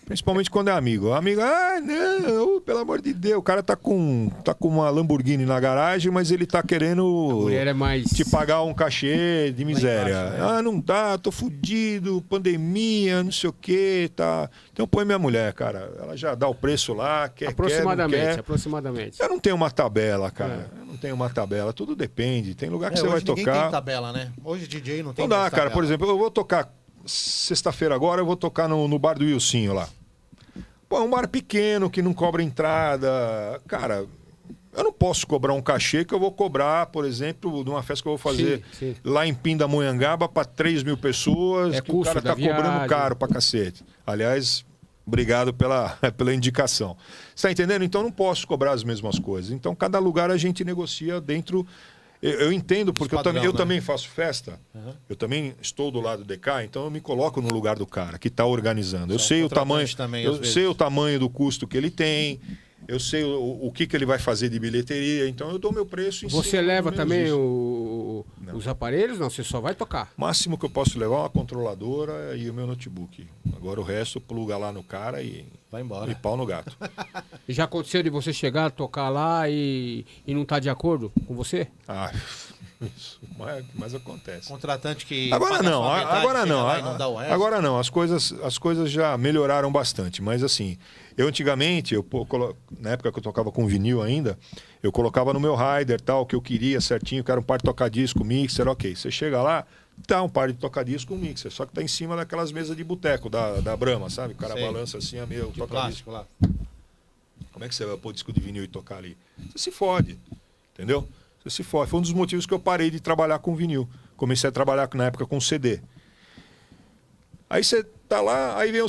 Principalmente quando é amigo. Amigo, não, pelo amor de Deus, o cara tá com uma Lamborghini na garagem, mas ele tá querendo mulher é mais... te pagar um cachê de miséria. Embaixo, né? Não dá, tô fudido, pandemia, não sei o que, tá. Então põe minha mulher, cara. Ela já dá o preço lá, quer, Aproximadamente, não quer. aproximadamente. Eu não tenho uma tabela, cara. Eu não tenho uma tabela. Tudo depende. Tem lugar que você vai hoje ninguém tocar. tem tabela, né? Hoje DJ não tem Não dá, mais cara. tabela. Por exemplo, eu vou tocar sexta-feira agora, eu vou tocar no bar do Wilsinho lá. Pô, é um bar pequeno que não cobra entrada. Cara, eu não posso cobrar um cachê que eu vou cobrar, por exemplo, de uma festa que eu vou fazer Sim. lá em Pindamonhangaba para 3.000 pessoas, que o custo cara da tá cobrando viagem. caro pra cacete. Aliás, obrigado pela indicação. Você tá entendendo? Então eu não posso cobrar as mesmas coisas. Então cada lugar a gente negocia dentro. Eu entendo, porque padrão, eu né? também faço festa, eu também estou do lado do DK, então eu me coloco no lugar do cara que está organizando. Eu São sei o tamanho, contratantes também, às eu vezes. sei o tamanho do custo que ele tem, eu sei o que ele vai fazer de bilheteria, então eu dou meu preço em Você cima leva mais ou também menos isso. os aparelhos? Não, você só vai tocar. O máximo que eu posso levar é uma controladora e o meu notebook. Agora o resto pluga lá no cara e Vai embora. pau no gato. E já aconteceu de você chegar, tocar lá e não estar de acordo com você? Isso mas acontece. Contratante que. Agora paga não, só a metade, agora chega não. lá e não dá o resto. Agora não, as coisas já melhoraram bastante. Mas assim, eu antigamente, na época que eu tocava com vinil ainda, eu colocava no meu rider tal, o que eu queria certinho, que era um par de toca-disco, mixer, ok. Você chega lá, tá um par de toca-disco, um mixer, só que tá em cima daquelas mesas de boteco da Brahma, sabe? O cara Sei. balança assim, meu, De toca-disco. plástico lá. Como é que você vai pôr disco de vinil e tocar ali? Você se fode, entendeu? Você se fode. Foi um dos motivos que eu parei de trabalhar com vinil. Comecei a trabalhar na época com CD. Aí você tá lá, aí vem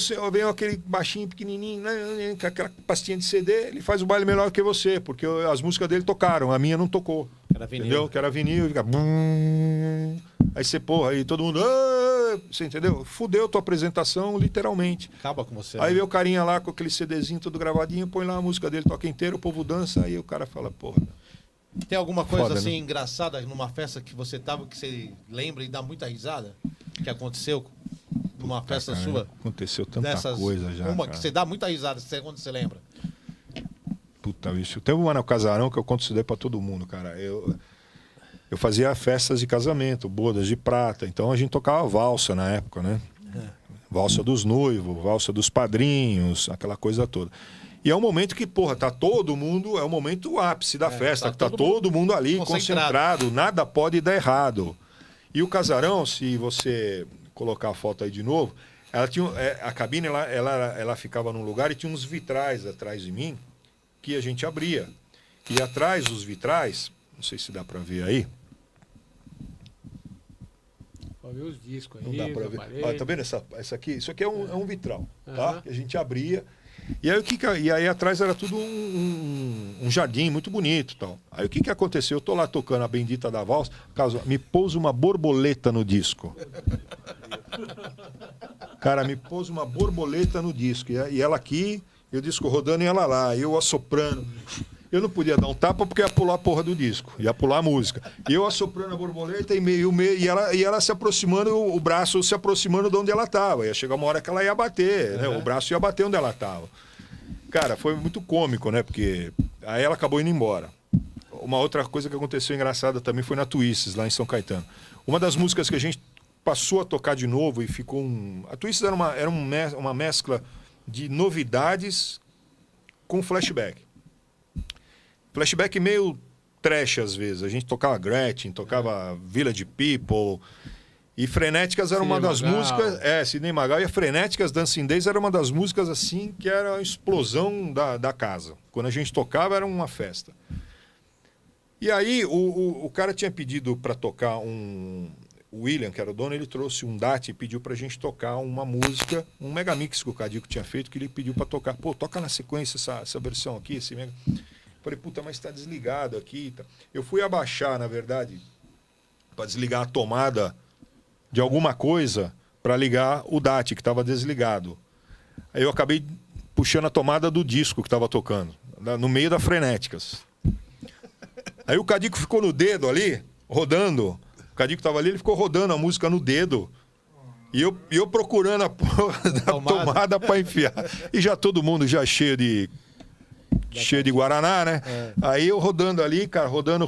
aquele baixinho pequenininho, né, com aquela pastinha de CD, ele faz o baile melhor que você, porque as músicas dele tocaram, a minha não tocou. Era vinil. Entendeu? Que era vinil, e fica... Aí você, porra, aí todo mundo... "Ah!" Você entendeu? Fudeu tua apresentação, literalmente. Acaba com você. Aí né? vê o carinha lá com aquele CDzinho todo gravadinho, põe lá a música dele, toca inteiro, o povo dança, aí o cara fala, porra... Tem alguma coisa Foda, assim né? engraçada numa festa que você tava, que você lembra e dá muita risada? Que aconteceu numa festa Cara, sua? aconteceu tanta Dessas, coisa já, uma cara. que você dá muita risada, quando você lembra. Puta, bicho. Teve uma no casarão que eu conto isso daí pra todo mundo, cara. Eu fazia festas de casamento, bodas de prata. Então a gente tocava valsa na época, né? Valsa dos noivos, valsa dos padrinhos, aquela coisa toda. E é um momento que, porra, tá todo mundo... É o momento ápice da festa, que tá todo mundo ali concentrado. Nada pode dar errado. E o casarão, se você colocar a foto aí de novo, ela tinha, a cabine ela ficava num lugar e tinha uns vitrais atrás de mim que a gente abria. E atrás dos vitrais, não sei se dá para ver aí. Pode ver os discos aí. Não dá para ver. aparelhos. Olha, tá vendo essa aqui? Isso aqui é um vitral, tá? Aham. Que a gente abria. E aí, e aí atrás era tudo um jardim muito bonito e tal. Aí o que aconteceu? Eu tô lá tocando a bendita da valsa, me pôs uma borboleta no disco. Cara, me pôs uma borboleta no disco. E ela aqui, e o disco rodando e ela lá, e eu assoprando. Eu não podia dar um tapa porque ia pular a porra do disco, ia pular a música. E eu assoprando a borboleta e ela se aproximando, o braço se aproximando de onde ela estava. Ia chegar uma hora que ela ia bater, né? O braço ia bater onde ela estava. Cara, foi muito cômico, né? Porque aí ela acabou indo embora. Uma outra coisa que aconteceu engraçada também foi na Twists, lá em São Caetano. Uma das músicas que a gente passou a tocar de novo e ficou A Twists era uma mescla de novidades com flashback. Flashback meio trash às vezes. A gente tocava Gretchen, tocava Village People. E Frenéticas era uma das músicas. Sidney Magal. E a Frenéticas, Dancing Days, era uma das músicas assim que era a explosão da casa. Quando a gente tocava era uma festa. E aí o cara tinha pedido para tocar o William, que era o dono, ele trouxe um DAT e pediu pra gente tocar uma música, um megamix que o Cadico tinha feito, que ele pediu para tocar. Pô, toca na sequência essa versão aqui, esse mega... Falei, puta, mas tá desligado aqui. Eu fui abaixar, na verdade, para desligar a tomada de alguma coisa para ligar o DAT, que estava desligado. Aí eu acabei puxando a tomada do disco que estava tocando, no meio da Frenéticas. Aí o Cadico ficou no dedo ali, rodando. O Cadico estava ali, ele ficou rodando a música no dedo. E eu procurando a porra da tomada pra enfiar. E já todo mundo já cheio de Guaraná, né? Aí eu rodando ali, cara, rodando,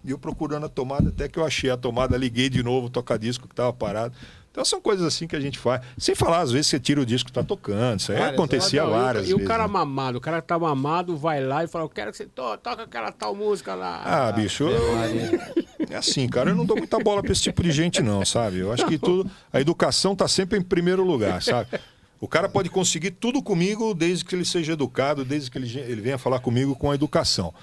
eu procurando a tomada, até que eu achei a tomada, liguei de novo o toca-disco que tava parado. Então são coisas assim que a gente faz. Sem falar, às vezes você tira o disco que tá tocando. Isso aí acontecia várias vezes. E o cara mamado, o cara tá mamado, vai lá e fala, eu quero que você toca aquela tal música lá. Ah, bicho, é assim, cara, eu não dou muita bola pra esse tipo de gente não, sabe? Eu acho que a educação tá sempre em primeiro lugar, sabe? O cara pode conseguir tudo comigo desde que ele seja educado, desde que ele venha falar comigo com a educação.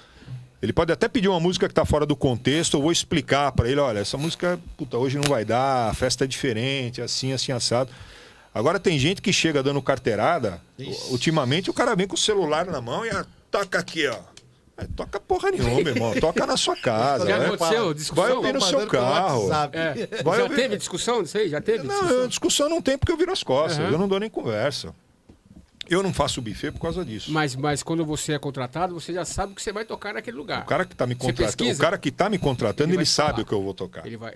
Ele pode até pedir uma música que está fora do contexto, eu vou explicar para ele, olha, essa música, puta, hoje não vai dar, a festa é diferente, assim, assado. Agora tem gente que chega dando carteirada, ultimamente o cara vem com o celular na mão e toca aqui, ó. Toca porra nenhuma, meu irmão. Toca na sua casa. Já aconteceu discussão? Vai ouvir no seu carro. Já teve discussão disso aí? Já teve discussão? Não, discussão não tem porque eu viro as costas. Eu não dou nem conversa. Eu não faço buffet por causa disso. Mas quando você é contratado, você já sabe que você vai tocar naquele lugar. O cara que está me contratando, ele sabe o que eu vou tocar. Ele vai,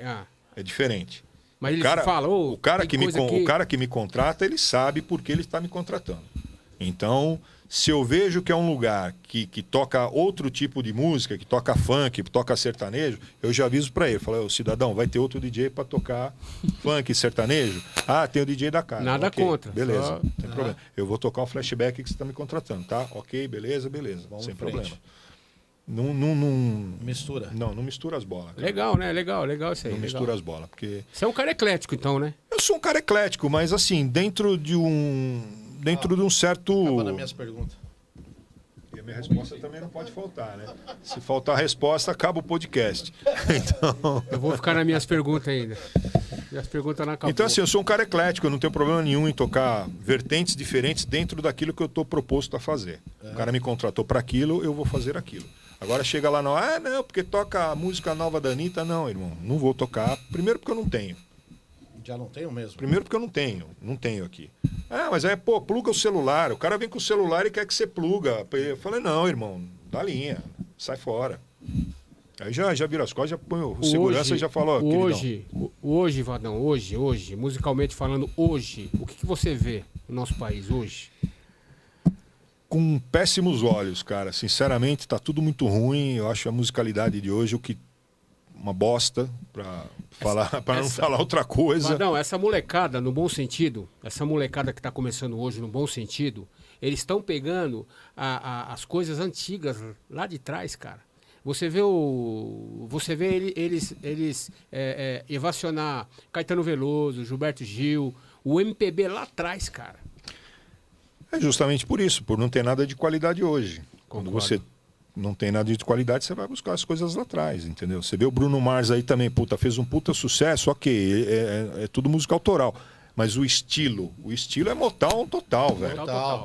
É diferente. Mas ele fala, o cara que me contrata, ele sabe por que ele está me contratando. Então, se eu vejo que é um lugar que toca outro tipo de música, que toca funk, que toca sertanejo, eu já aviso para ele. Falo, cidadão, vai ter outro DJ para tocar funk, sertanejo? Ah, tem o DJ da casa. Nada contra. Beleza, não tem problema. Eu vou tocar o flashback que você está me contratando, tá? Ok, beleza. Vamos sem em frente. problema. Não mistura. Não mistura as bolas. Cara. Legal, né? Legal isso aí. Não mistura as bolas, porque... Você é um cara eclético, então, né? Eu sou um cara eclético, mas assim, dentro de um certo... Acabando as minhas perguntas. E a minha resposta também não pode faltar, né? Se faltar a resposta, acaba o podcast. Então... Eu vou ficar nas minhas perguntas ainda. Minhas perguntas não acabam. Então, assim, eu sou um cara eclético, eu não tenho problema nenhum em tocar vertentes diferentes dentro daquilo que eu estou proposto a fazer. O cara me contratou para aquilo, eu vou fazer aquilo. Agora chega lá, não, porque toca a música nova da Anitta. Não, irmão, não vou tocar. Primeiro porque eu não tenho. Já não tenho mesmo? Primeiro porque eu não tenho aqui. Ah, mas pluga o celular. O cara vem com o celular e quer que você pluga. Eu falei, não, irmão, dá linha, sai fora. Aí já vira as costas, já põe o segurança e já falou, hoje, Vadão, hoje, musicalmente falando, hoje, o que você vê no nosso país hoje? Com péssimos olhos, cara. Sinceramente, tá tudo muito ruim. Eu acho a musicalidade de hoje uma bosta, para não falar outra coisa. Não, essa molecada, no bom sentido, essa molecada que está começando hoje, no bom sentido, eles estão pegando as coisas antigas lá de trás, cara. Você vê eles evacionar Caetano Veloso, Gilberto Gil, o MPB lá atrás, cara. É justamente por isso, por não ter nada de qualidade hoje. Quando você não tem nada de qualidade, você vai buscar as coisas lá atrás, entendeu? Você vê o Bruno Mars aí também, fez um puta sucesso, ok, é tudo música autoral. Mas o estilo é Motown total, velho.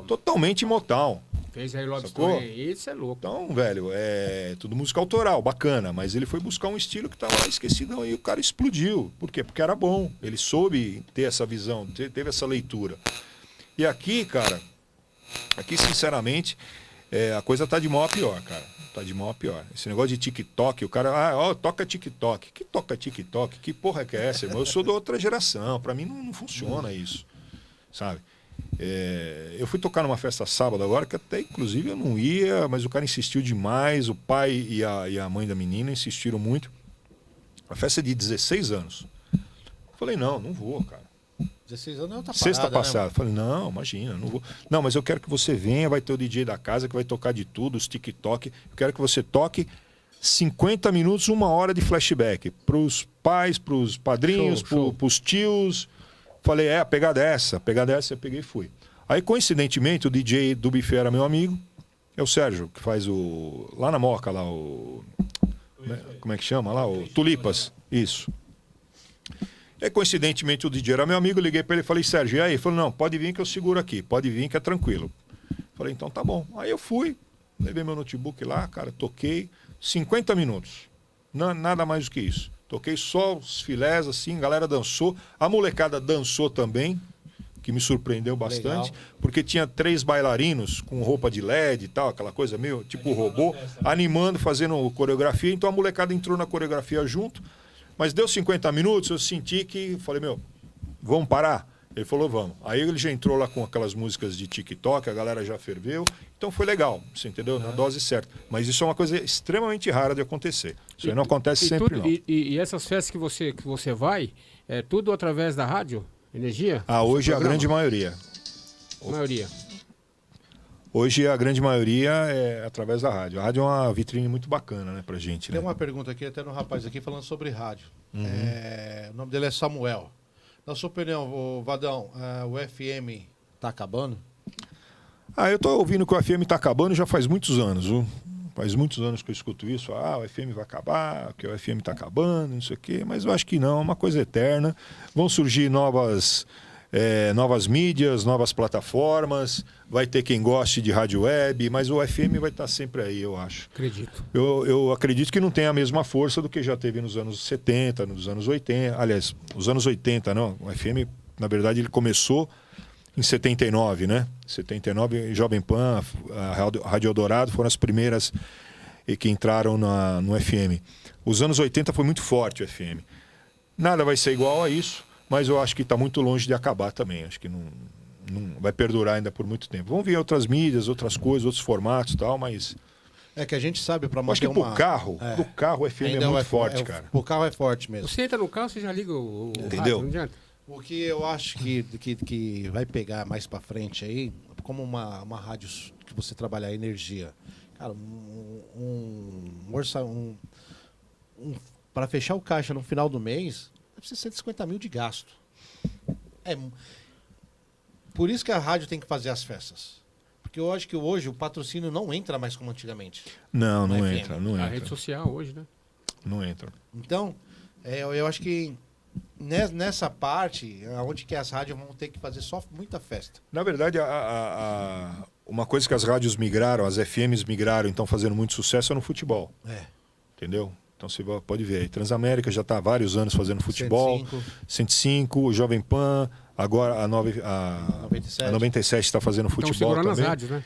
Totalmente Motown. Fez aí Love Story, isso é louco. Então, velho, é tudo música autoral, bacana, mas ele foi buscar um estilo que tava esquecido e o cara explodiu. Por quê? Porque era bom, ele soube ter essa visão, teve essa leitura. E aqui, cara, sinceramente, a coisa tá de mal a pior, cara. Tá de mal a pior. Esse negócio de TikTok, o cara, toca TikTok. Que toca TikTok? Que porra que é essa, irmão? Eu sou da outra geração, pra mim não funciona isso, sabe? Eu fui tocar numa festa sábado agora, que até inclusive eu não ia, mas o cara insistiu demais, o pai e a mãe da menina insistiram muito. A festa é de 16 anos. Eu falei, não vou, cara. 16 anos é outra parada, Sexta passada. Né? Falei, não, imagina, não vou. Não, mas eu quero que você venha, vai ter o DJ da casa que vai tocar de tudo, os TikTok. Eu quero que você toque 50 minutos, 1 hora de flashback. Pros pais, pros padrinhos, pros tios. Falei, a pegada é essa, eu peguei e fui. Aí, coincidentemente, o DJ do buffet era meu amigo, é o Sérgio, que faz lá na Moca, lá como é que chama lá? O Tulipas, isso. E coincidentemente o DJ era meu amigo, liguei para ele e falei, Sérgio, e aí? Ele falou, não, pode vir que eu seguro aqui, pode vir que é tranquilo. Falei, então tá bom. Aí eu fui, levei meu notebook lá, cara, toquei 50 minutos, nada mais do que isso. Toquei só os filés, assim, a galera dançou, a molecada dançou também, que me surpreendeu bastante, porque tinha 3 bailarinos com roupa de LED e tal, aquela coisa meio tipo robô, animando, fazendo coreografia, então a molecada entrou na coreografia junto. Mas deu 50 minutos, eu senti que... Falei, meu, vamos parar? Ele falou, vamos. Aí ele já entrou lá com aquelas músicas de TikTok, a galera já ferveu. Então foi legal, você entendeu? Na dose certa. Mas isso é uma coisa extremamente rara de acontecer. Isso aí não acontece sempre, não. E essas festas que você vai, é tudo através da rádio? Energia? Ah, hoje a grande maioria. A maioria. Hoje a grande maioria é através da rádio. A rádio é uma vitrine muito bacana, né, pra gente. Tem Né? uma pergunta aqui, até no rapaz aqui, falando sobre rádio. O nome dele é Samuel. Na sua opinião, Vadão, o FM tá acabando? Ah, eu tô ouvindo que o FM tá acabando já faz muitos anos, viu? Faz muitos anos que eu escuto isso. Ah, o FM vai acabar, que o FM tá acabando, não sei o quê. Mas eu acho que não, é uma coisa eterna. Vão surgir novas mídias, novas plataformas. Vai ter quem goste de rádio web, mas o FM vai estar sempre aí, eu acho. Acredito. Eu acredito que não tem a mesma força do que já teve nos anos 70, nos anos 80. Aliás, os anos 80, não. O FM, na verdade, ele começou em 79, né? 79, Jovem Pan, a Rádio Eldorado foram as primeiras que entraram no FM. Os anos 80 foi muito forte o FM. Nada vai ser igual a isso, mas eu acho que está muito longe de acabar também. Acho que não vai perdurar ainda por muito tempo. Vão vir outras mídias, outras coisas, outros formatos e tal, mas... É que a gente sabe para acho que pro carro o FM é muito forte, cara. O carro é forte mesmo. Você entra no carro, você já liga o Entendeu? rádio, não adianta. O que eu acho que vai pegar mais para frente aí, como uma rádio que você trabalhar energia, cara, para fechar o caixa no final do mês, deve ser 150 mil de gasto. Por isso que a rádio tem que fazer as festas. Porque eu acho que hoje o patrocínio não entra mais como antigamente. Não FM. entra, não A entra. rede social hoje, né? Não entra. Então, eu acho que nessa parte, onde que as rádios vão ter que fazer só muita festa. Na verdade, uma coisa que as rádios migraram, as FMs migraram e estão fazendo muito sucesso é no futebol. Entendeu? Então você pode ver aí. Transamérica já está há vários anos fazendo futebol. 105, o Jovem Pan, agora a 97 está fazendo futebol segurando também. as rádios, né?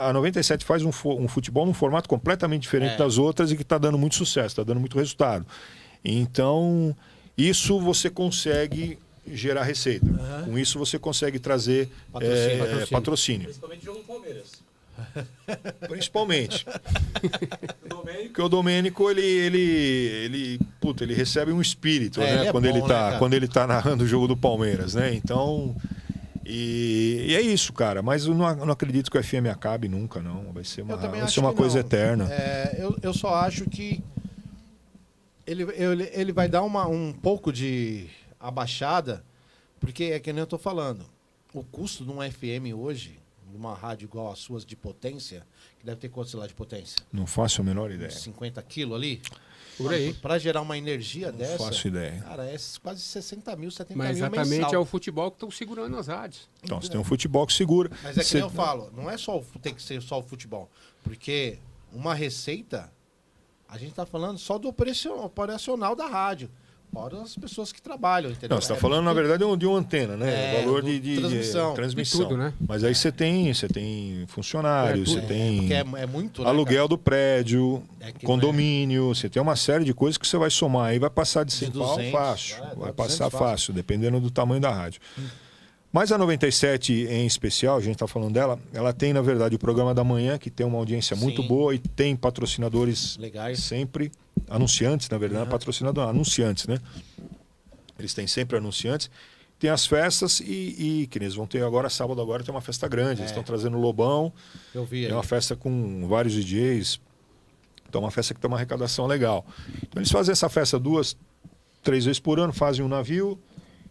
A 97 faz um futebol num formato completamente diferente das outras e que está dando muito sucesso, está dando muito resultado. Então, isso você consegue gerar receita. Com isso você consegue trazer patrocínio. Principalmente jogo do Palmeiras. Principalmente. O Domênico. Porque o Domênico, ele recebe um espírito, né? Ele é Quando, bom, ele né, tá, cara? quando ele tá narrando o jogo do Palmeiras, né? Então, e é isso, cara. Mas eu não acredito que o FM acabe nunca, não. Vai ser uma coisa eterna. Eu só acho que ele vai dar um pouco de abaixada, porque é que nem eu tô falando. O custo de um FM hoje, numa rádio igual às suas de potência, que deve ter quanto, sei lá, de potência? Não faço a menor ideia. 50 quilos ali? Por aí. Para gerar uma energia dessa. Não faço ideia. Cara, é quase 60 mil, 70 Mas mil exatamente mensal. é o futebol que estão segurando as rádios. Então, você tem um futebol que segura. Mas é que nem eu falo, não é só tem que ser só o futebol. Porque uma receita, a gente está falando só do operacional da rádio. Fora as pessoas que trabalham, entendeu? Não, você está falando, na verdade, de uma antena, né? Valor de transmissão. transmissão. De tudo, né? Mas aí você tem funcionário, você tem Porque é muito, né, aluguel cara? do prédio, É que condomínio, você tem uma série de coisas que você vai somar. Aí vai passar de 100 pau 200, fácil. dá Vai 200 passar fácil. fácil, dependendo do tamanho da rádio. Mas a 97 em especial, a gente está falando dela, ela tem, na verdade, o programa da manhã, que tem uma audiência muito Sim. boa e tem patrocinadores Legais. sempre, anunciantes, na verdade, anunciantes, né? Eles têm sempre anunciantes. Tem as festas e que eles vão ter agora, sábado agora, tem uma festa grande. Eles estão trazendo o Lobão, Eu vi é aí. uma festa com vários DJs. Então é uma festa que tem uma arrecadação legal. Então eles fazem essa festa 2, 3 vezes por ano, fazem um navio.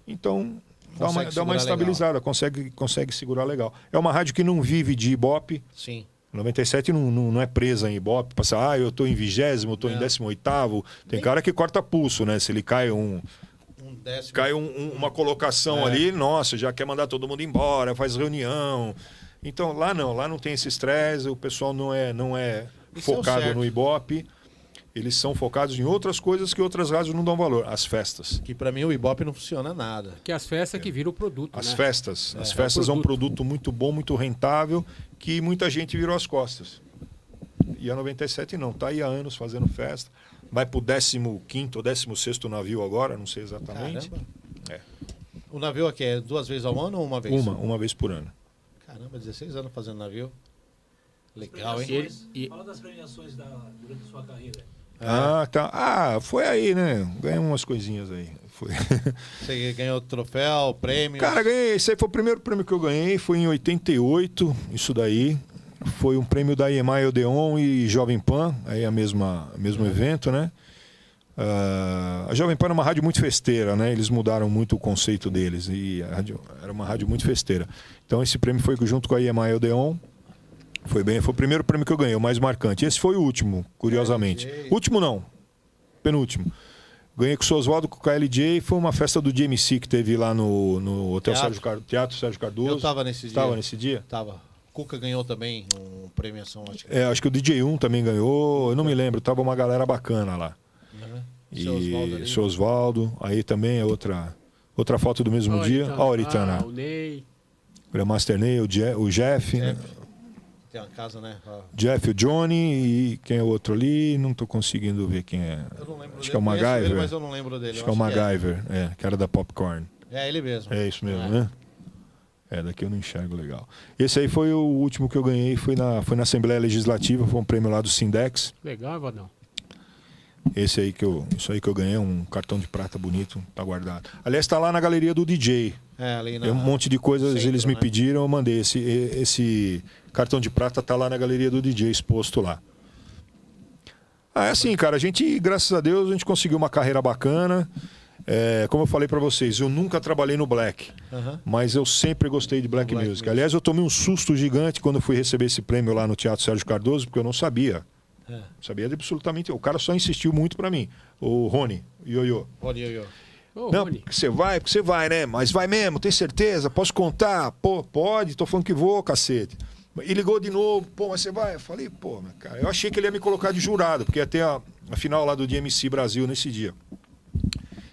Então dá uma segurar estabilizada, consegue segurar legal. É uma rádio que não vive de Ibope. Sim. 97 não é presa em Ibope, passa, eu estou em 20º, eu estou em 18º. Tem cara que corta pulso, né? Se ele cai uma colocação ali, nossa, já quer mandar todo mundo embora, faz reunião. Então lá não tem esse estresse, o pessoal não é Isso é o focado certo. no Ibope. Eles são focados em outras coisas que outras rádios não dão valor. As festas. Que pra mim o Ibope não funciona nada. Que as festas que viram o produto, As né? festas. As É festas um é um produto muito bom, muito rentável, que muita gente virou as costas. E a 97 não, tá aí há anos fazendo festa. vai pro 15º ou 16º navio agora, não sei exatamente. Caramba. É. O navio aqui é 2 vezes ao ano ou uma vez? Uma vez por ano. Caramba, 16 anos fazendo navio. Legal, hein? Premiações, fala das premiações durante a sua carreira. Ah, tá. Ah, foi aí, né? Ganhei umas coisinhas aí. Foi. Você ganhou troféu, prêmio? Cara, ganhei. Esse aí foi o primeiro prêmio que eu ganhei. Foi em 88, isso daí. Foi um prêmio da EMI Odeon e Jovem Pan. Aí mesmo evento, né? A Jovem Pan era uma rádio muito festeira, né? Eles mudaram muito o conceito deles. E a rádio era uma rádio muito festeira. Então esse prêmio foi junto com a EMI Odeon. Foi o primeiro prêmio que eu ganhei, o mais marcante. Esse foi o último, curiosamente. Último não, penúltimo. Ganhei com o seu Oswaldo, com o KLJ. Foi uma festa do DMC que teve lá no Hotel Teatro Sérgio Cardoso. Eu tava nesse dia. Estava nesse dia? Tava. Cuca ganhou também uma premiação, acho que. Acho que o DJ1 também ganhou. Eu não me lembro, tava uma galera bacana lá. Uhum. E seu Oswaldo. Aí também é outra foto do mesmo dia. Ó, o Oritana. O Ney. O Master Ney, o Jeff. Né? Tem uma casa, né? Jeff, o Johnny e quem é o outro ali, não tô conseguindo ver quem é. Eu não lembro Acho dele. que é o MacGyver. Ele, mas eu não lembro dele. Acho que é o MacGyver, que era da Popcorn. É ele mesmo. É isso mesmo, né? Daqui eu não enxergo legal. Esse aí foi o último que eu ganhei, foi na Assembleia Legislativa, foi um prêmio lá do Sindex. Legal, Vadão. Isso aí que eu ganhei, um cartão de prata bonito, tá guardado. Aliás, tá lá na galeria do DJ. Ali Tem um monte de coisas, centro, eles me né? pediram, eu mandei. Esse cartão de prata tá lá na galeria do DJ, exposto lá. É assim, cara, a gente, graças a Deus, a gente conseguiu uma carreira bacana. Como eu falei pra vocês, eu nunca trabalhei no Black, mas eu sempre gostei de Black Music. Aliás, eu tomei um susto gigante quando eu fui receber esse prêmio lá no Teatro Sérgio Cardoso, porque eu não sabia. Não sabia de absolutamente. O cara só insistiu muito pra mim. O Rony, Ioiô. Não, porque você vai, né? Mas vai mesmo, tem certeza? Posso contar? Pô, pode, tô falando que vou, cacete. E ligou de novo, pô, mas você vai? Eu falei, pô, cara, eu achei que ele ia me colocar de jurado, porque ia ter a final lá do DMC Brasil nesse dia.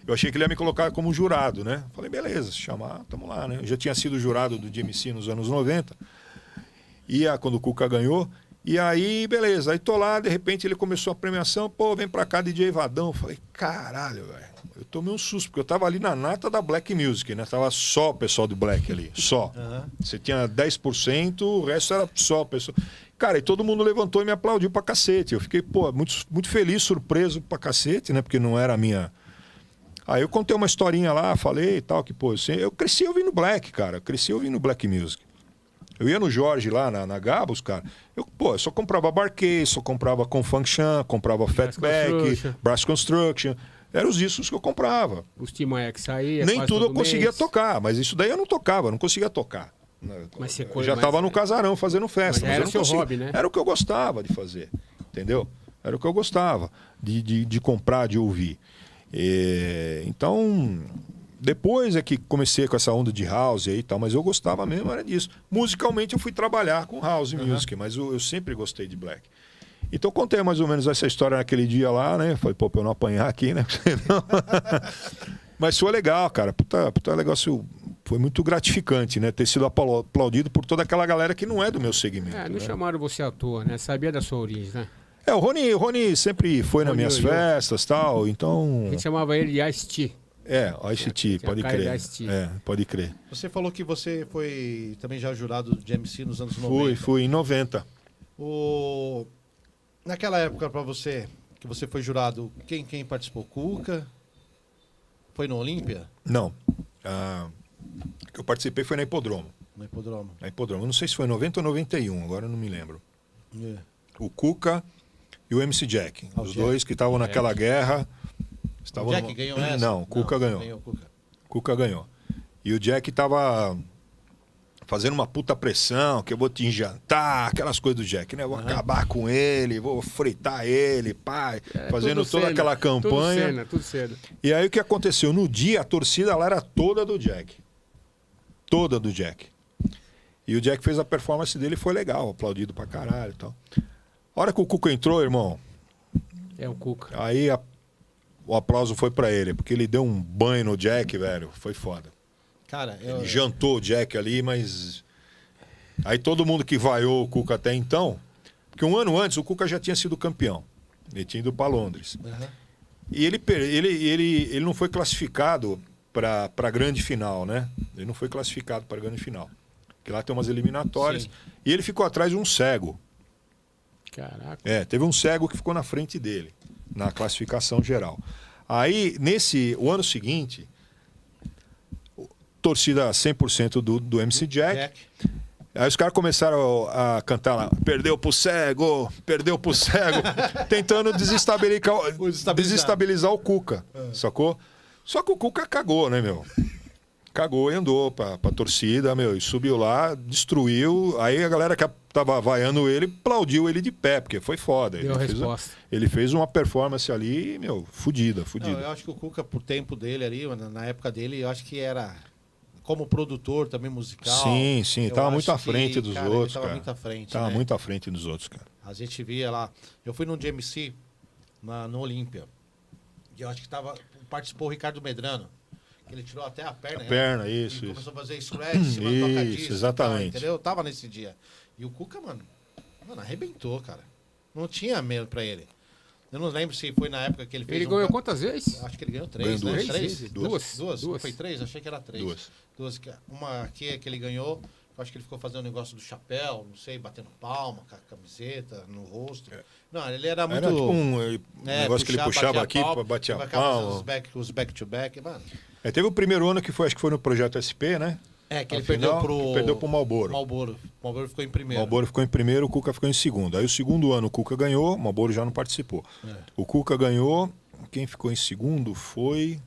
Eu achei que ele ia me colocar como jurado, né? Falei, beleza, se chamar, tamo lá, né? Eu já tinha sido jurado do DMC nos anos 90, quando o Cuca ganhou. E aí, beleza, aí tô lá, de repente ele começou a premiação, pô, vem pra cá, DJ Vadão. Eu falei, caralho, velho. Eu tomei um susto, porque eu tava ali na nata da Black Music, né? Tava só o pessoal do Black ali, só. Você tinha 10%, o resto era só o pessoal. Cara, e todo mundo levantou e me aplaudiu pra cacete. Eu fiquei, pô, muito, muito feliz, surpreso pra cacete, né? Porque não era a minha... Aí eu contei uma historinha lá, falei e tal, que, pô, eu cresci ouvindo Black, cara. Cresci ouvindo Black Music. Eu ia no Jorge lá, na Gabos, cara. Eu só comprava Barcade, só comprava Confunction, comprava Fatback, Brass Construction. Eram os discos que eu comprava. Os Timaya que saía. Nem tudo eu conseguia tocar, mas isso daí eu não tocava, não conseguia tocar. Mas você eu já estava no casarão fazendo festa. Mas era seu hobby, né? Era o que eu gostava de fazer, entendeu? Era o que eu gostava de comprar, de ouvir. Então, depois é que comecei com essa onda de house aí e tal, mas eu gostava mesmo, era disso. Musicalmente eu fui trabalhar com house music, mas eu sempre gostei de Black. Então eu contei mais ou menos essa história naquele dia lá, né? Falei, pô, pra eu não apanhar aqui, né? Mas foi legal, cara. Puta negócio... Foi muito gratificante, né? Ter sido aplaudido por toda aquela galera que não é do meu segmento. Não chamaram você à toa, né? Sabia da sua origem, né? O Rony sempre foi nas minhas festas e tal, então... A gente chamava ele de Ice-T. Ice-T, pode crer. Pode crer. Você falou que você foi também já jurado de MC nos anos 90. Fui em 90. Naquela época, pra você, que você foi jurado, quem participou? Cuca? Foi no Olímpia? Não. Que eu participei foi na Hipodromo. Na Hipodromo. Na Hipodromo. Não sei se foi 90 ou 91, agora eu não me lembro. É. O Cuca e o MC Jack. Os dois que estavam naquela guerra. O Jack ganhou essa? Não, o Cuca ganhou. Cuca ganhou. E o Jack tava fazendo uma puta pressão, que eu vou te enjantar, aquelas coisas do Jack, né? Eu vou acabar com ele, vou fritar ele, pai, fazendo toda aquela campanha. Tudo cedo. E aí o que aconteceu? No dia, a torcida lá era toda do Jack. Toda do Jack. E o Jack fez a performance dele e foi legal, aplaudido pra caralho e tal. A hora que o Cuca entrou, irmão... É o Cuca. Aí o aplauso foi pra ele, porque ele deu um banho no Jack, velho. Foi foda. Cara, ele jantou o Jack ali, mas... Aí todo mundo que vaiou o Cuca até então... Porque um ano antes o Cuca já tinha sido campeão. Ele tinha ido para Londres. Aham. E ele não foi classificado para a grande final, né? Ele não foi classificado para a grande final. Porque lá tem umas eliminatórias. Sim. E ele ficou atrás de um cego. Caraca. Teve um cego que ficou na frente dele, na classificação geral. Aí, o ano seguinte, torcida 100% do MC Jack. Aí os caras começaram a cantar lá, perdeu pro cego, tentando desestabilizar o Cuca, sacou? Só que o Cuca cagou, né, meu? Cagou e andou pra torcida, meu, e subiu lá, destruiu. Aí a galera que tava vaiando ele, aplaudiu ele de pé, porque foi foda. Deu a resposta. Ele fez uma performance ali, meu, fudida. Não, eu acho que o Cuca, por tempo dele ali, na época dele, eu acho que era como produtor também musical. Sim, eu tava acho muito à que, frente dos cara, outros, ele tava cara. muito à frente, Tava né? muito à frente dos outros, cara. A gente via lá. Eu fui num GMC no Olímpia. E eu acho que participou o Ricardo Medrano. Que ele tirou até a perna. A perna, isso. Começou a fazer scratch em cima do toca-disco, exatamente. entendeu? Eu tava nesse dia. E o Cuca, mano, arrebentou, cara. Não tinha medo pra ele. Eu não lembro se foi na época que ele fez. Ele ganhou quantas vezes? Acho que ele ganhou 3, né? Ganhou 3? Duas. Duas? Foi 3? Achei que era 3. Duas. Uma aqui que ele ganhou. Eu acho que ele ficou fazendo um negócio do chapéu, não sei, batendo palma, com a camiseta no rosto. Não, ele era muito. Era tipo um negócio que ele puxava aqui, batia a palma. Os back-to-back, mano. Teve o primeiro ano que acho que foi no Projeto SP, né? Que ele Afinal, perdeu pro Marlboro. O Marlboro ficou em primeiro. O Marlboro ficou em primeiro, o Cuca ficou em segundo. Aí o segundo ano o Cuca ganhou, o Marlboro já não participou. O Cuca ganhou, quem ficou em segundo foi...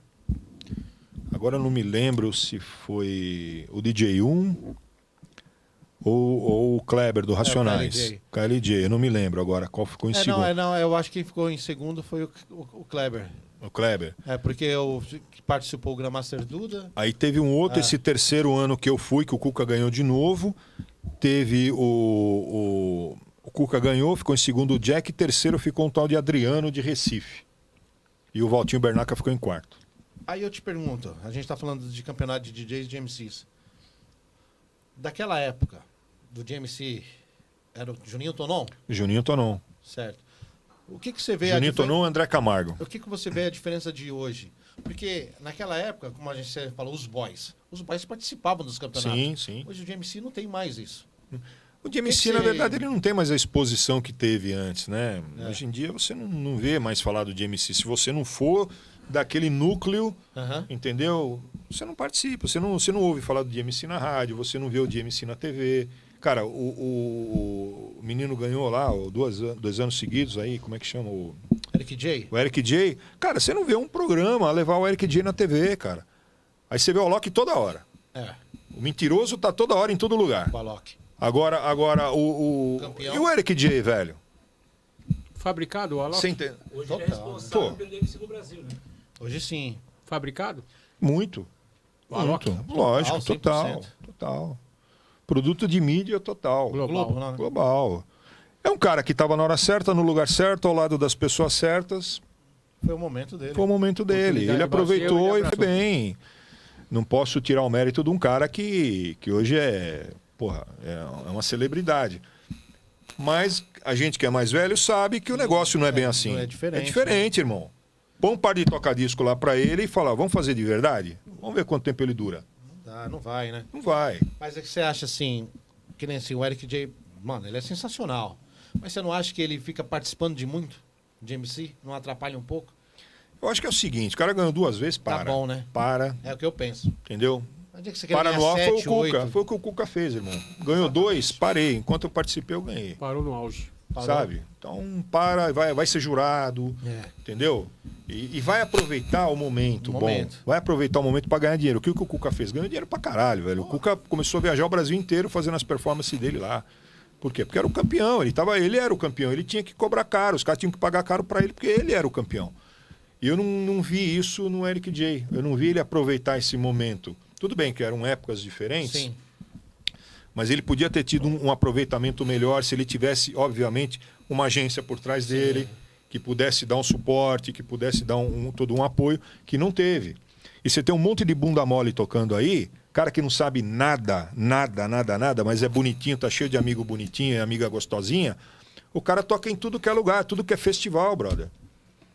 Agora eu não me lembro se foi o DJ1 ou o Kleber do Racionais. KLJ, eu não me lembro agora qual ficou em segundo. Eu acho que quem ficou em segundo foi o Kleber. O Kleber. Porque participou o Grandmaster Duda. Aí teve um outro, esse terceiro ano que eu fui, que o Cuca ganhou de novo. Teve o Cuca ganhou, ficou em segundo o Jack, e terceiro ficou um tal de Adriano de Recife. E o Valtinho Bernaca ficou em quarto. Aí eu te pergunto, a gente tá falando de campeonato de DJs e de MCs. Daquela época, do GMC, era o Juninho Tonon? Juninho Tonon. Certo. O que você vê... Juninho Tonon e André Camargo. O que você vê a diferença de hoje? Porque naquela época, como a gente falou, os boys participavam dos campeonatos. Sim. Hoje o GMC não tem mais isso. O GMC, na verdade, ele não tem mais a exposição que teve antes, né? Hoje em dia você não vê mais falar do GMC. Se você não for daquele núcleo, entendeu? Você não participa, você não ouve falar do GMC na rádio, você não vê o GMC na TV. Cara, o menino ganhou lá 2 anos seguidos aí, como é que chama? O Eric J. O Eric J. Cara, você não vê um programa a levar o Eric J na TV, cara. Aí você vê o Alok toda hora. O mentiroso tá toda hora em todo lugar. O Alok. Agora o Campeão. E o Eric J, velho? Fabricado o Alok? Você entende? Hoje ele é responsável pelo MC no Brasil, né? Hoje sim. Fabricado? Muito. O Alok? Lógico, 100%. total. Produto de mídia total. Global. Global. É um cara que estava na hora certa, no lugar certo, ao lado das pessoas certas. Foi o momento dele. Foi o momento dele. Ele aproveitou e foi bem. Não posso tirar o mérito de um cara que hoje é uma celebridade. Mas a gente que é mais velho sabe que o negócio não é bem assim. É diferente. É diferente, irmão. Põe um par de toca-disco lá pra ele e fala, vamos fazer de verdade? Vamos ver quanto tempo ele dura. Não vai, né? Não vai. Mas é que você acha assim, que nem assim, o Eric J, mano, ele é sensacional. Mas você não acha que ele fica participando de muito de MC? Não atrapalha um pouco? Eu acho que é o seguinte, o cara ganhou 2 vezes, para. Tá bom, né? Para, É o que eu penso. entendeu? Mas é que você quer Para ganhar no ar foi o 7, Cuca. 8. Foi o que o Cuca fez, irmão. Ganhou 2, parei. Enquanto eu participei, eu ganhei. Parou no auge. Sabe? Então, para, vai ser jurado, entendeu? E vai aproveitar o momento bom. Vai aproveitar o momento para ganhar dinheiro. O que o Cuca fez? Ganhou dinheiro pra caralho, velho. O Cuca começou a viajar o Brasil inteiro fazendo as performances dele lá. Por quê? Porque era o campeão. Ele era o campeão. Ele tinha que cobrar caro. Os caras tinham que pagar caro para ele porque ele era o campeão. E eu não vi isso no Eric J. Eu não vi ele aproveitar esse momento. Tudo bem que eram épocas diferentes. Sim. Mas ele podia ter tido um aproveitamento melhor se ele tivesse, obviamente, uma agência por trás dele, que pudesse dar um suporte, que pudesse dar todo um apoio, que não teve. E você tem um monte de bunda mole tocando aí, cara que não sabe nada, mas é bonitinho, tá cheio de amigo bonitinho e amiga gostosinha. O cara toca em tudo que é lugar, tudo que é festival, brother.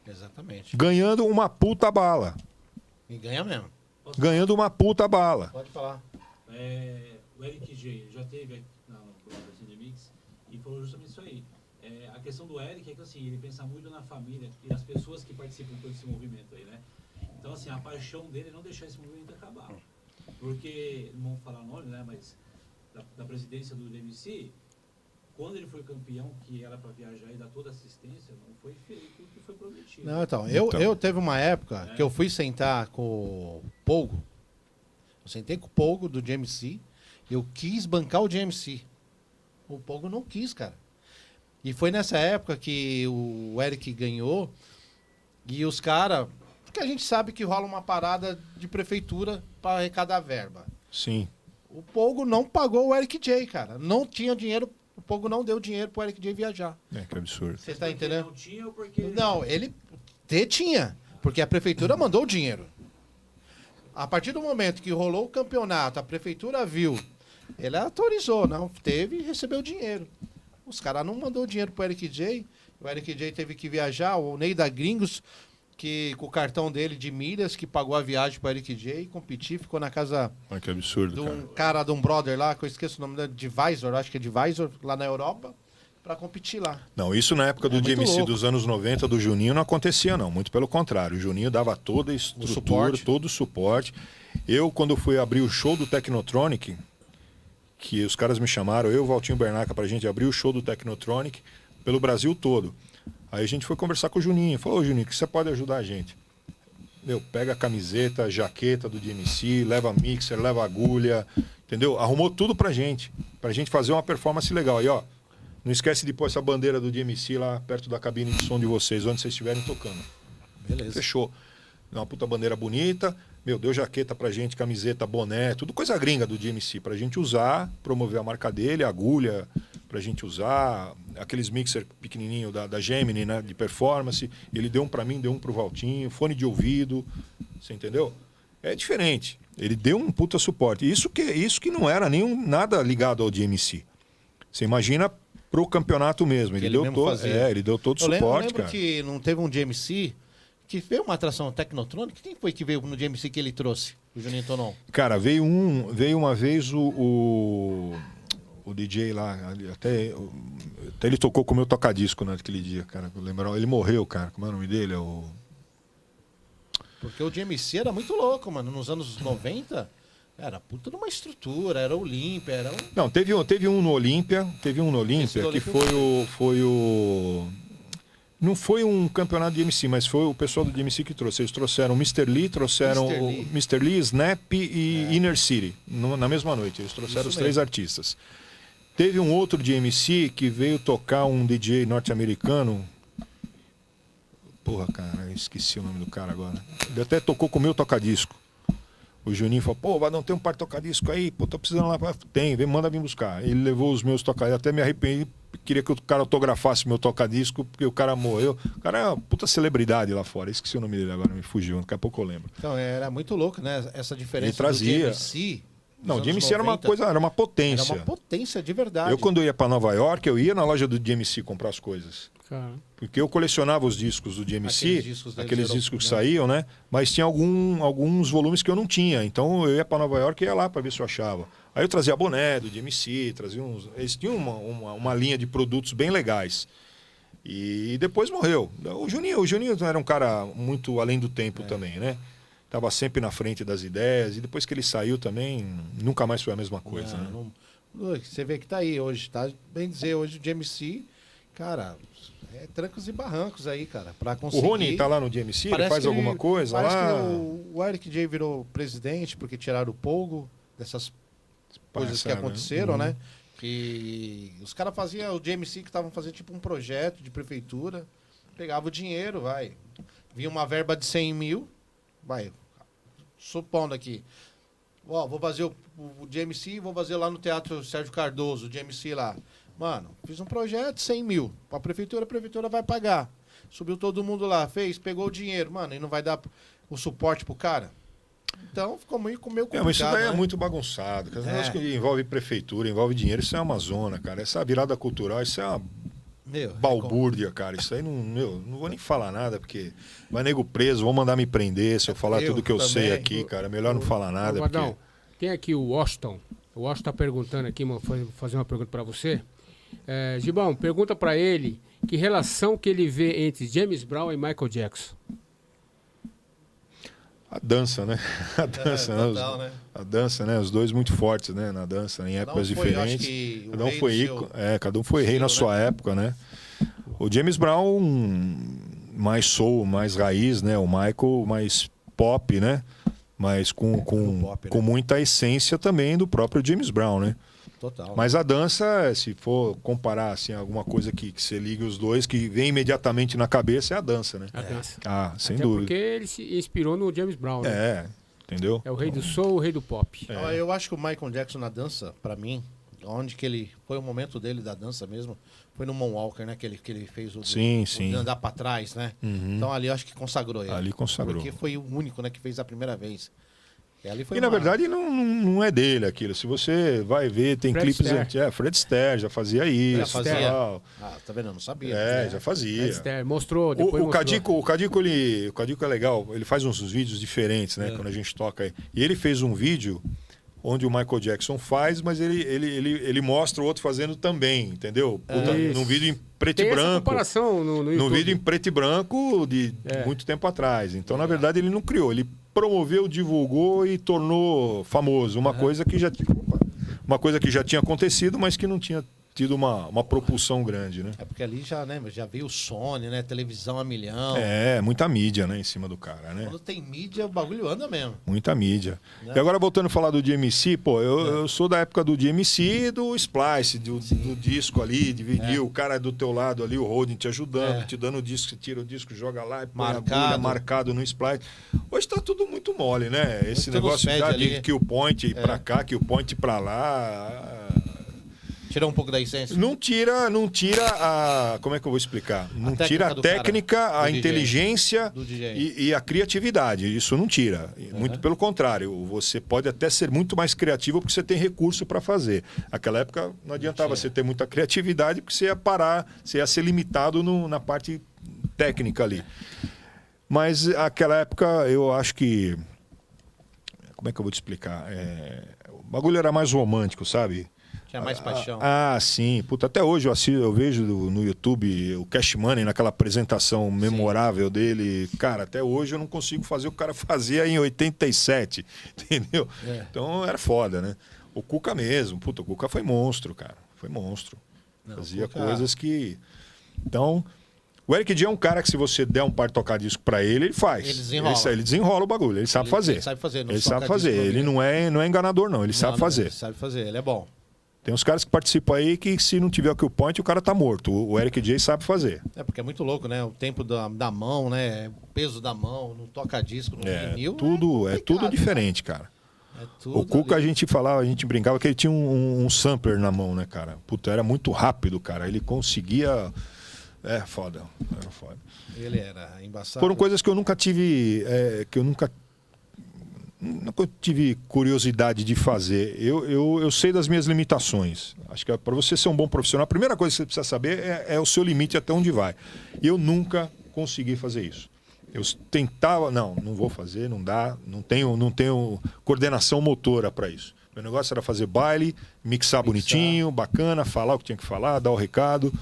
Exatamente. Ganhando uma puta bala. E ganha mesmo. Ganhando uma puta bala. Pode falar. O Eric G já teve aqui no programa da CD Mix e falou justamente isso aí. A questão do Eric é que assim, ele pensa muito na família e nas pessoas que participam desse movimento aí, né? Então, assim, a paixão dele é não deixar esse movimento acabar. Porque, não vamos falar nome, né? Mas da presidência do DMC, quando ele foi campeão, que era para viajar e dar toda a assistência, não foi feito o que foi prometido. Não, então, eu teve uma época que eu fui sentar com o Polgo. Eu sentei com o Polgo do GMC. Eu quis bancar o GMC. O Polgo não quis, cara. E foi nessa época que o Eric ganhou. E os caras... Porque a gente sabe que rola uma parada de prefeitura para arrecadar verba. Sim. O Polgo não pagou o Eric J, cara. Não tinha dinheiro. O Polgo não deu dinheiro pro Eric J viajar. Que absurdo. Você está entendendo? Não tinha ou porque... Não, ele tinha. Porque a prefeitura mandou o dinheiro. A partir do momento que rolou o campeonato, a prefeitura viu, ele autorizou, não, teve e recebeu dinheiro. Os caras não mandou dinheiro pro Eric J. O Eric J teve que viajar, o Ney da Gringos, que com o cartão dele de milhas, que pagou a viagem pro Eric J, competir, ficou na casa Olha que absurdo, de cara. um cara, de um brother lá, que eu esqueço o nome dele, Divisor, acho que é Divisor, lá na Europa, para competir lá. Não, isso na época do muito DMC louco. dos anos 90, do Juninho, não acontecia, não. Muito pelo contrário. O Juninho dava toda a estrutura, suporte. todo o suporte. Eu, quando fui abrir o show do Technotronic, que os caras me chamaram, eu e o Valtinho Bernaca, pra gente abrir o show do Technotronic pelo Brasil todo. Aí a gente foi conversar com o Juninho. Falou, ô Juninho, que você pode ajudar a gente? Meu, pega a camiseta, a jaqueta do DMC, leva mixer, leva agulha, entendeu? Arrumou tudo pra gente fazer uma performance legal. Aí, ó, não esquece de pôr essa bandeira do DMC lá perto da cabine de som de vocês, onde vocês estiverem tocando. Beleza. Fechou. Uma puta bandeira bonita. Meu, deu jaqueta pra gente, camiseta, boné, tudo coisa gringa do DMC, pra gente usar, promover a marca dele, agulha pra gente usar, aqueles mixer pequenininho da Gemini, né, de performance. Ele deu um pra mim, deu um pro Valtinho, fone de ouvido, você entendeu? É diferente. Ele deu um puta suporte. Isso que não era nada ligado ao DMC. Você imagina pro campeonato mesmo. Ele deu todo o suporte, eu lembro cara. que não teve um GMC que veio uma atração Technotronic. Quem foi que veio no GMC que ele trouxe? O Juninho Tonon. Cara, veio uma vez o DJ lá, até ele tocou com o meu tocadisco naquele dia, cara. Ele morreu, cara. Como é o nome dele? Porque o GMC era muito louco, mano. Nos anos 90, era puta de uma estrutura, era Olímpia, era... Não, teve um no Olímpia, que foi o... Não foi um campeonato de MC, mas foi o pessoal do DMC que trouxe. Eles trouxeram o Mr. Lee, trouxeram o Mr. Lee, Snap e Inner City, na mesma noite. Eles trouxeram os três artistas. Teve um outro de MC que veio tocar um DJ norte-americano. Porra, cara, eu esqueci o nome do cara agora. Ele até tocou com o meu tocadisco. O Juninho falou, pô, vai não ter um par de tocadisco aí? Pô, tô precisando lá. Tem, manda vir buscar. Ele levou os meus tocadiscos, até me arrependi, queria que o cara autografasse meu tocadisco, porque o cara morreu. O cara é uma puta celebridade lá fora. Esqueci o nome dele agora, me fugiu, daqui a pouco eu lembro. Então, era muito louco, né? Essa diferença Ele trazia. do GMC. Não, o DMC era uma coisa, era uma potência. Era uma potência de verdade. Eu, quando ia para Nova York, eu ia na loja do DMC comprar as coisas. Cara. Porque eu colecionava os discos do DMC, aqueles discos que né? saíam, né? Mas tinha alguns volumes que eu não tinha. Então eu ia para Nova York e ia lá para ver se eu achava. Aí eu trazia boné do DMC, trazia uns... Eles tinham uma linha de produtos bem legais. E depois morreu. O Juninho era um cara muito além do tempo também, né? Tava sempre na frente das ideias. E depois que ele saiu também, nunca mais foi a mesma coisa, né? Você vê que tá aí hoje, tá? Bem dizer, hoje o GMC, cara, é trancos e barrancos aí, cara, pra O conseguir... Rony tá lá no DMC? Ele faz alguma coisa parece lá? que o Eric J virou presidente porque tiraram o Polgo dessas coisas que aconteceram, né? Que os caras faziam, o GMC que estavam fazendo tipo um projeto de prefeitura, pegava o dinheiro, vai, vinha uma verba de 100 mil, vai, supondo aqui, ó, vou fazer o GMC, vou fazer lá no Teatro Sérgio Cardoso, o GMC lá. Mano, fiz um projeto, 100 mil. A prefeitura vai pagar. Subiu todo mundo lá, pegou o dinheiro, mano, e não vai dar o suporte pro cara? Então ficou meio complicado. Mas isso daí né? é muito bagunçado. Os negócios que envolve prefeitura, envolve dinheiro, isso é uma zona, cara. Essa virada cultural, isso é uma balbúrdia, cara. Isso aí não vou nem falar nada, porque vai nego preso, vão mandar me prender se eu falar tudo que eu sei aqui, cara. Melhor não falar nada. Guardão, tem aqui o Washington. O Washington tá perguntando aqui, fazer uma pergunta para você. Gibão, pergunta para ele que relação que ele vê entre James Brown e Michael Jackson. A dança, né? A dança, né? Total, né? A dança, né? Os dois muito fortes, né? Na dança, em épocas diferentes. Cada um foi rei na sua época, né? O James Brown, mais soul, mais raiz, né? O Michael, mais pop, né? Mas com muita essência também do próprio James Brown, né? Total. Mas a dança, se for comparar assim, alguma coisa que você liga os dois, que vem imediatamente na cabeça, é a dança, né? A dança. Ah, sem Até dúvida. porque ele se inspirou no James Brown, né? Entendeu? É o rei do soul, o rei do pop. Eu acho que o Michael Jackson na dança, pra mim, onde que ele foi o momento dele da dança mesmo, foi no Moonwalker, né? Que ele fez o Sim. andar pra trás, né? Então ali eu acho que consagrou ele. Ali consagrou. Porque foi o único, né, que fez a primeira vez. Ali foi E na verdade não é dele aquilo. Se você vai ver, tem Fred clipes Astaire. antigos. Fred Astaire já fazia isso. Já fazia? Tal. Tá vendo? Eu não sabia. Já fazia. Mostrou, depois O Cadico é legal, ele faz uns vídeos diferentes, né? Quando a gente toca aí. E ele fez um vídeo onde o Michael Jackson faz, mas ele mostra o outro fazendo também, entendeu? Num vídeo em preto e branco. Essa comparação no YouTube. Num vídeo em preto e branco de muito tempo atrás. Então, na verdade, ele não criou, ele promoveu, divulgou e tornou famoso uma coisa que já tinha acontecido, mas que não tinha tido uma propulsão grande, né? É porque ali já veio o Sony, né? Televisão a milhão. Muita mídia, né, em cima do cara, né? Quando tem mídia, o bagulho anda mesmo. Muita mídia. E agora, voltando a falar do DMC, eu sou da época do DMC e do Splice, do disco ali, de vinil, o cara do teu lado ali, o holding te ajudando, te dando o disco, você tira o disco, joga lá e põe a agulha marcado no Splice. Hoje tá tudo muito mole, né? Esse negócio de kill point pra cá, kill point pra lá. Tirou um pouco da essência? Não tira a... Como é que eu vou explicar? Não tira a técnica, a inteligência e a criatividade. Isso não tira. Muito pelo contrário. Você pode até ser muito mais criativo porque você tem recurso para fazer. Naquela época não adiantava você ter muita criatividade porque você ia parar, você ia ser limitado na parte técnica ali. Mas naquela época eu acho que... Como é que eu vou te explicar? O bagulho era mais romântico, sabe? Tinha mais paixão. Sim. Puta, até hoje eu vejo no YouTube o Cash Money, naquela apresentação memorável dele. Cara, até hoje eu não consigo fazer o que o cara fazia em 87, entendeu? Então era foda, né? O Cuca mesmo. Puta, o Cuca foi monstro, cara. Foi monstro. Fazia coisas que... Então... O Eric D é um cara que se você der um par de tocar disco pra ele faz. Ele desenrola o bagulho, ele sabe fazer. Ele sabe fazer. Ele sabe fazer. Ele não é enganador, não. Ele sabe fazer. Ele sabe fazer, ele é bom. Tem uns caras que participam aí que se não tiver o kill point, o cara tá morto. O Eric J sabe fazer. Porque é muito louco, né? O tempo da mão, né? O peso da mão, no toca-disco, no vinil. Tudo diferente, cara. O Cuca, a gente brincava que ele tinha um sampler na mão, né, cara? Puta, era muito rápido, cara. Ele conseguia... Era foda. Ele era embaçado. Foram coisas que eu nunca tive... que eu nunca tive curiosidade de fazer. Eu sei das minhas limitações. Acho que para você ser um bom profissional, a primeira coisa que você precisa saber é o seu limite, até onde vai. Eu nunca consegui fazer isso. Eu tentava, não vou fazer, não dá, não tenho coordenação motora para isso. Meu negócio era fazer baile, mixar bonitinho, bacana, falar o que tinha que falar, dar o recado.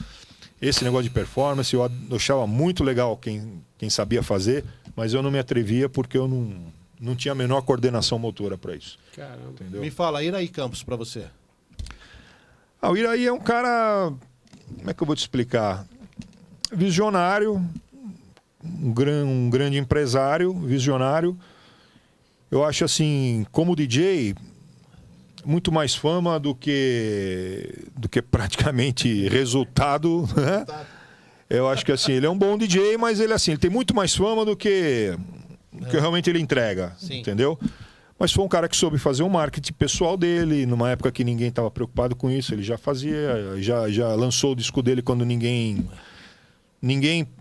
Esse negócio de performance, eu achava muito legal quem sabia fazer, mas eu não me atrevia porque eu não tinha a menor coordenação motora para isso. Caramba. Entendeu? Me fala, Iraí Campos para você. O Iraí é um cara, como é que eu vou te explicar? Visionário, um grande empresário, visionário. Eu acho assim, como DJ, muito mais fama do que praticamente resultado, né? Eu acho que assim, ele é um bom DJ, mas ele tem muito mais fama do que realmente ele entrega, entendeu? Mas foi um cara que soube fazer um marketing pessoal dele, numa época que ninguém estava preocupado com isso, ele já fazia, já lançou o disco dele quando ninguém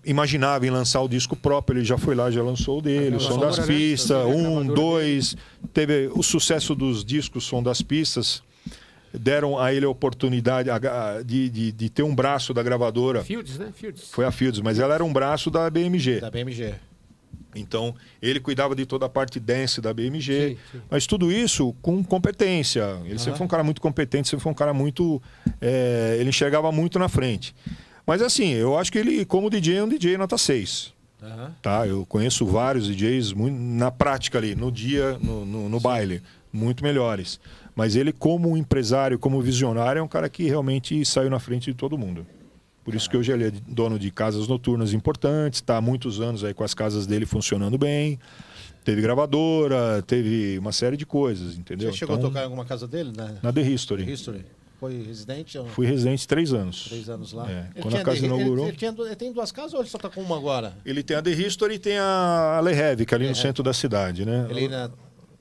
imaginava em lançar o disco próprio, ele já foi lá, já lançou o dele, o Som das Pistas, 1, 2, teve o sucesso dos discos Som das Pistas, deram a ele a oportunidade de ter um braço da gravadora. Fields, né? Fields. Foi a Fields, mas ela era um braço da BMG. Da BMG. Então, ele cuidava de toda a parte dance da BMG. Sim, sim. Mas tudo isso com competência. Ele sempre foi um cara muito competente, sempre foi um cara muito... ele enxergava muito na frente. Mas assim, eu acho que ele, como DJ, é um DJ nota 6. Tá? Eu conheço vários DJs na prática ali, no dia, no baile, muito melhores. Mas ele, como empresário, como visionário, é um cara que realmente saiu na frente de todo mundo. Por isso que hoje ele é dono de casas noturnas importantes, está há muitos anos aí com as casas dele funcionando bem. Teve gravadora, teve uma série de coisas, entendeu? Você chegou a tocar em alguma casa dele, né? Na The History. The History. Foi residente? Ou... Fui residente 3 anos. 3 anos lá. Quando a casa inaugurou... Ele tem 2 casas ou ele só tá com uma agora? Ele tem a The History e tem a Lehev, que é ali no centro da cidade, né? Ele ainda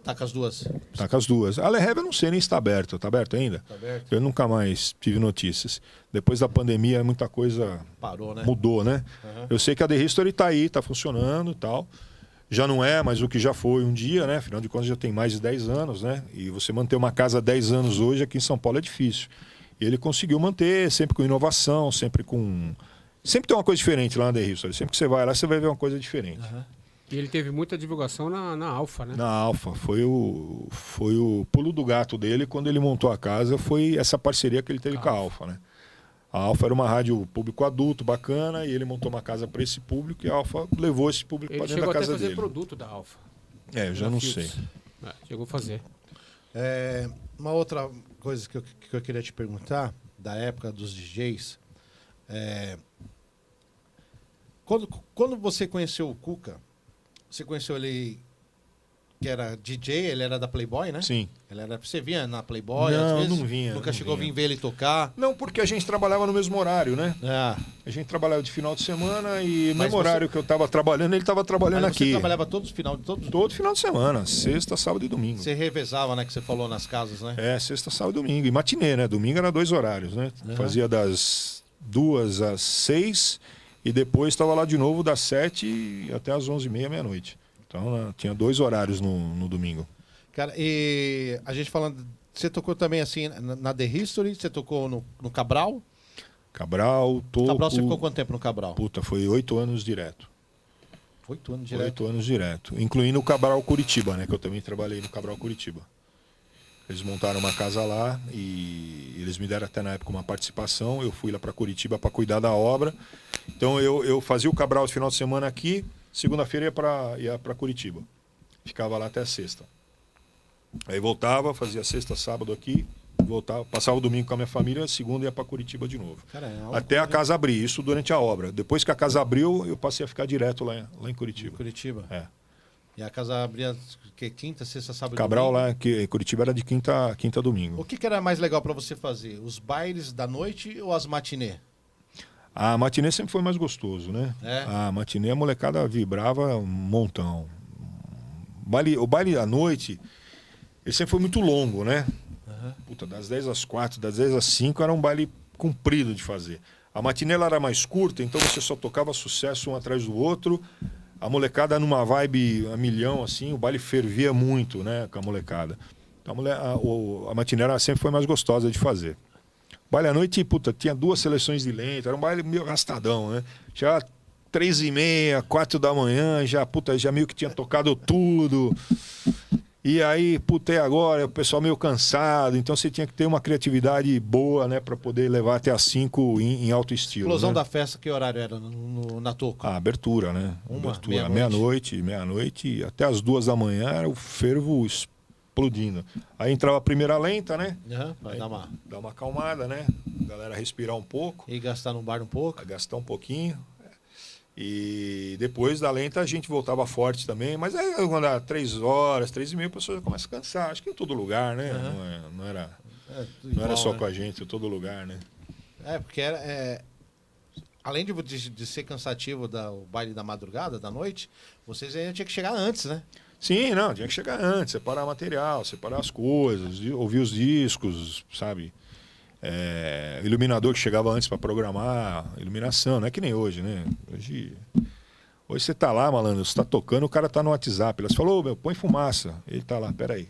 tá com as 2? Tá com as 2. A Lehev eu não sei nem se está aberta. Está aberto ainda? Tá aberto. Eu nunca mais tive notícias. Depois da pandemia, muita coisa parou, né? Mudou, né? Eu sei que a The History está aí, está funcionando e tal. Já não é, mas o que já foi um dia, né? Afinal de contas, já tem mais de 10 anos, né? E você manter uma casa há 10 anos hoje aqui em São Paulo é difícil. E ele conseguiu manter, sempre com inovação, sempre com... Sempre tem uma coisa diferente lá na The History. Sempre que você vai lá, você vai ver uma coisa diferente. E ele teve muita divulgação na Alfa, né? Na Alfa. Foi o pulo do gato dele quando ele montou a casa. Foi essa parceria que ele teve com a Alfa, né? A Alfa era uma rádio público adulto, bacana, e ele montou uma casa para esse público e a Alfa levou esse público para dentro da casa dele. Ele chegou até a fazer produto da Alfa. Eu já não sei. Chegou a fazer. Uma outra coisa que eu queria te perguntar, da época dos DJs, quando você conheceu o Cuca, você conheceu ele que era DJ, ele era da Playboy, né? Sim. Você via na Playboy, não, às vezes? Não vinha. Nunca chegou a vir ver ele tocar? Não, porque a gente trabalhava no mesmo horário, né? A gente trabalhava de final de semana e no mesmo horário que eu estava trabalhando, ele estava trabalhando aqui. Você trabalhava todo final de semana, sexta, sábado e domingo. Você revezava, né, que você falou nas casas, né? Sexta, sábado e domingo. E matinê, né? Domingo era 2 horários, né? Fazia das 2 às 6 e depois estava lá de novo das 7 até às 11h30, meia-noite. Então, tinha 2 horários no domingo. Cara, e a gente falando... Você tocou também, assim, na The History? Você tocou no Cabral? Cabral, toco... Cabral, você ficou quanto tempo no Cabral? Puta, foi 8 anos direto. 8 anos direto? 8 anos direto. Incluindo o Cabral Curitiba, né? Que eu também trabalhei no Cabral Curitiba. Eles montaram uma casa lá e eles me deram até na época uma participação. Eu fui lá para Curitiba para cuidar da obra. Então, eu fazia o Cabral de final de semana aqui... Segunda-feira ia para Curitiba. Ficava lá até sexta. Aí voltava, fazia sexta, sábado aqui, voltava, passava o domingo com a minha família, segunda ia para Curitiba de novo. Até a casa abrir, isso durante a obra. Depois que a casa abriu, eu passei a ficar direto lá em Curitiba. Curitiba? E a casa abria quinta, sexta, sábado Cabral domingo? lá, que Curitiba era de quinta a domingo. O que era mais legal para você fazer? Os bailes da noite ou as matinê? A matinê sempre foi mais gostoso, né? A matinê, a molecada vibrava um montão. O baile à noite, ele sempre foi muito longo, né? Puta, das 10 às 4, das 10 às 5 era um baile comprido de fazer. A matinê ela era mais curta, então você só tocava sucesso um atrás do outro. A molecada numa vibe a milhão, assim, o baile fervia muito, né? Com a molecada. Então, a matinê sempre foi mais gostosa de fazer. Baile à noite, puta, tinha 2 seleções de lenta, era um baile meio arrastadão, né? Já 3h30, 4 da manhã, já meio que tinha tocado tudo. E aí, puta, e agora? O pessoal meio cansado, então você tinha que ter uma criatividade boa, né? Pra poder levar até às 5 em alto estilo. Explosão, né? da festa, que horário era na Toco? Abertura, né? Meia-noite, até às 2 da manhã era o fervo explodindo. Aí entrava a primeira lenta, né? Vai dar uma acalmada, né? A galera respirar um pouco. E gastar no bar um pouco. Gastar um pouquinho. E depois da lenta a gente voltava forte também. Mas aí quando dá 3 horas, 3h30, a pessoa já começa a cansar. Acho que em todo lugar, né? Não era só com a gente, em todo lugar, né? Porque além de ser cansativo o baile da madrugada, da noite, vocês ainda tinham que chegar antes, né? Sim, não, tinha que chegar antes, separar material, separar as coisas, ouvir os discos, sabe? Iluminador que chegava antes para programar, iluminação, não é que nem hoje, né? Hoje você tá lá, malandro, você tá tocando, o cara tá no WhatsApp. Ela falou, põe fumaça. Ele tá lá, peraí.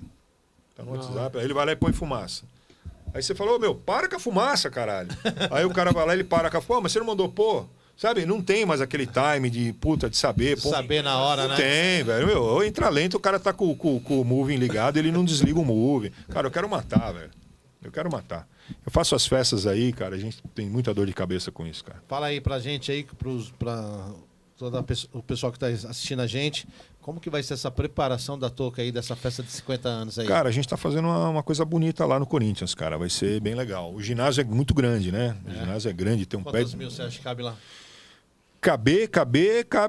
Tá no WhatsApp, aí ele vai lá e põe fumaça. Aí você falou, meu, para com a fumaça, caralho. Aí o cara vai lá, ele para com a fumaça, mas você não mandou pôr? Sabe, não tem mais aquele time de puta, de saber. Pô, saber na hora, não né? tem, velho. Meu, ou entra lento, o cara tá com o moving ligado, ele não desliga o moving. Cara, eu quero matar, velho. Eu quero matar. Eu faço as festas aí, cara, a gente tem muita dor de cabeça com isso, cara. Fala aí pra gente aí, pra todo o pessoal que tá assistindo a gente, como que vai ser essa preparação da touca aí, dessa festa de 50 anos aí? Cara, a gente tá fazendo uma coisa bonita lá no Corinthians, cara. Vai ser bem legal. O ginásio é muito grande, né? O ginásio é grande, tem um pé... Quantos mil você acha que cabe lá? Cabe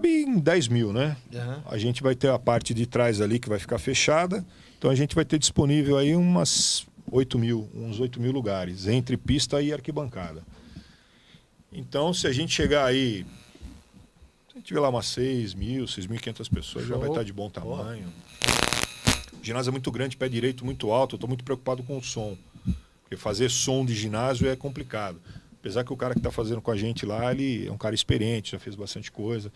em 10 mil, né? Uhum. A gente vai ter a parte de trás ali que vai ficar fechada. Então a gente vai ter disponível aí uns 8 mil lugares, entre pista e arquibancada. Então, se a gente chegar aí, se a gente tiver lá umas 6.500 pessoas, já vai estar de bom tamanho. O ginásio é muito grande, pé direito muito alto, eu estou muito preocupado com o som. Porque fazer som de ginásio é complicado. Apesar que o cara que está fazendo com a gente lá, ele é um cara experiente, já fez bastante coisa.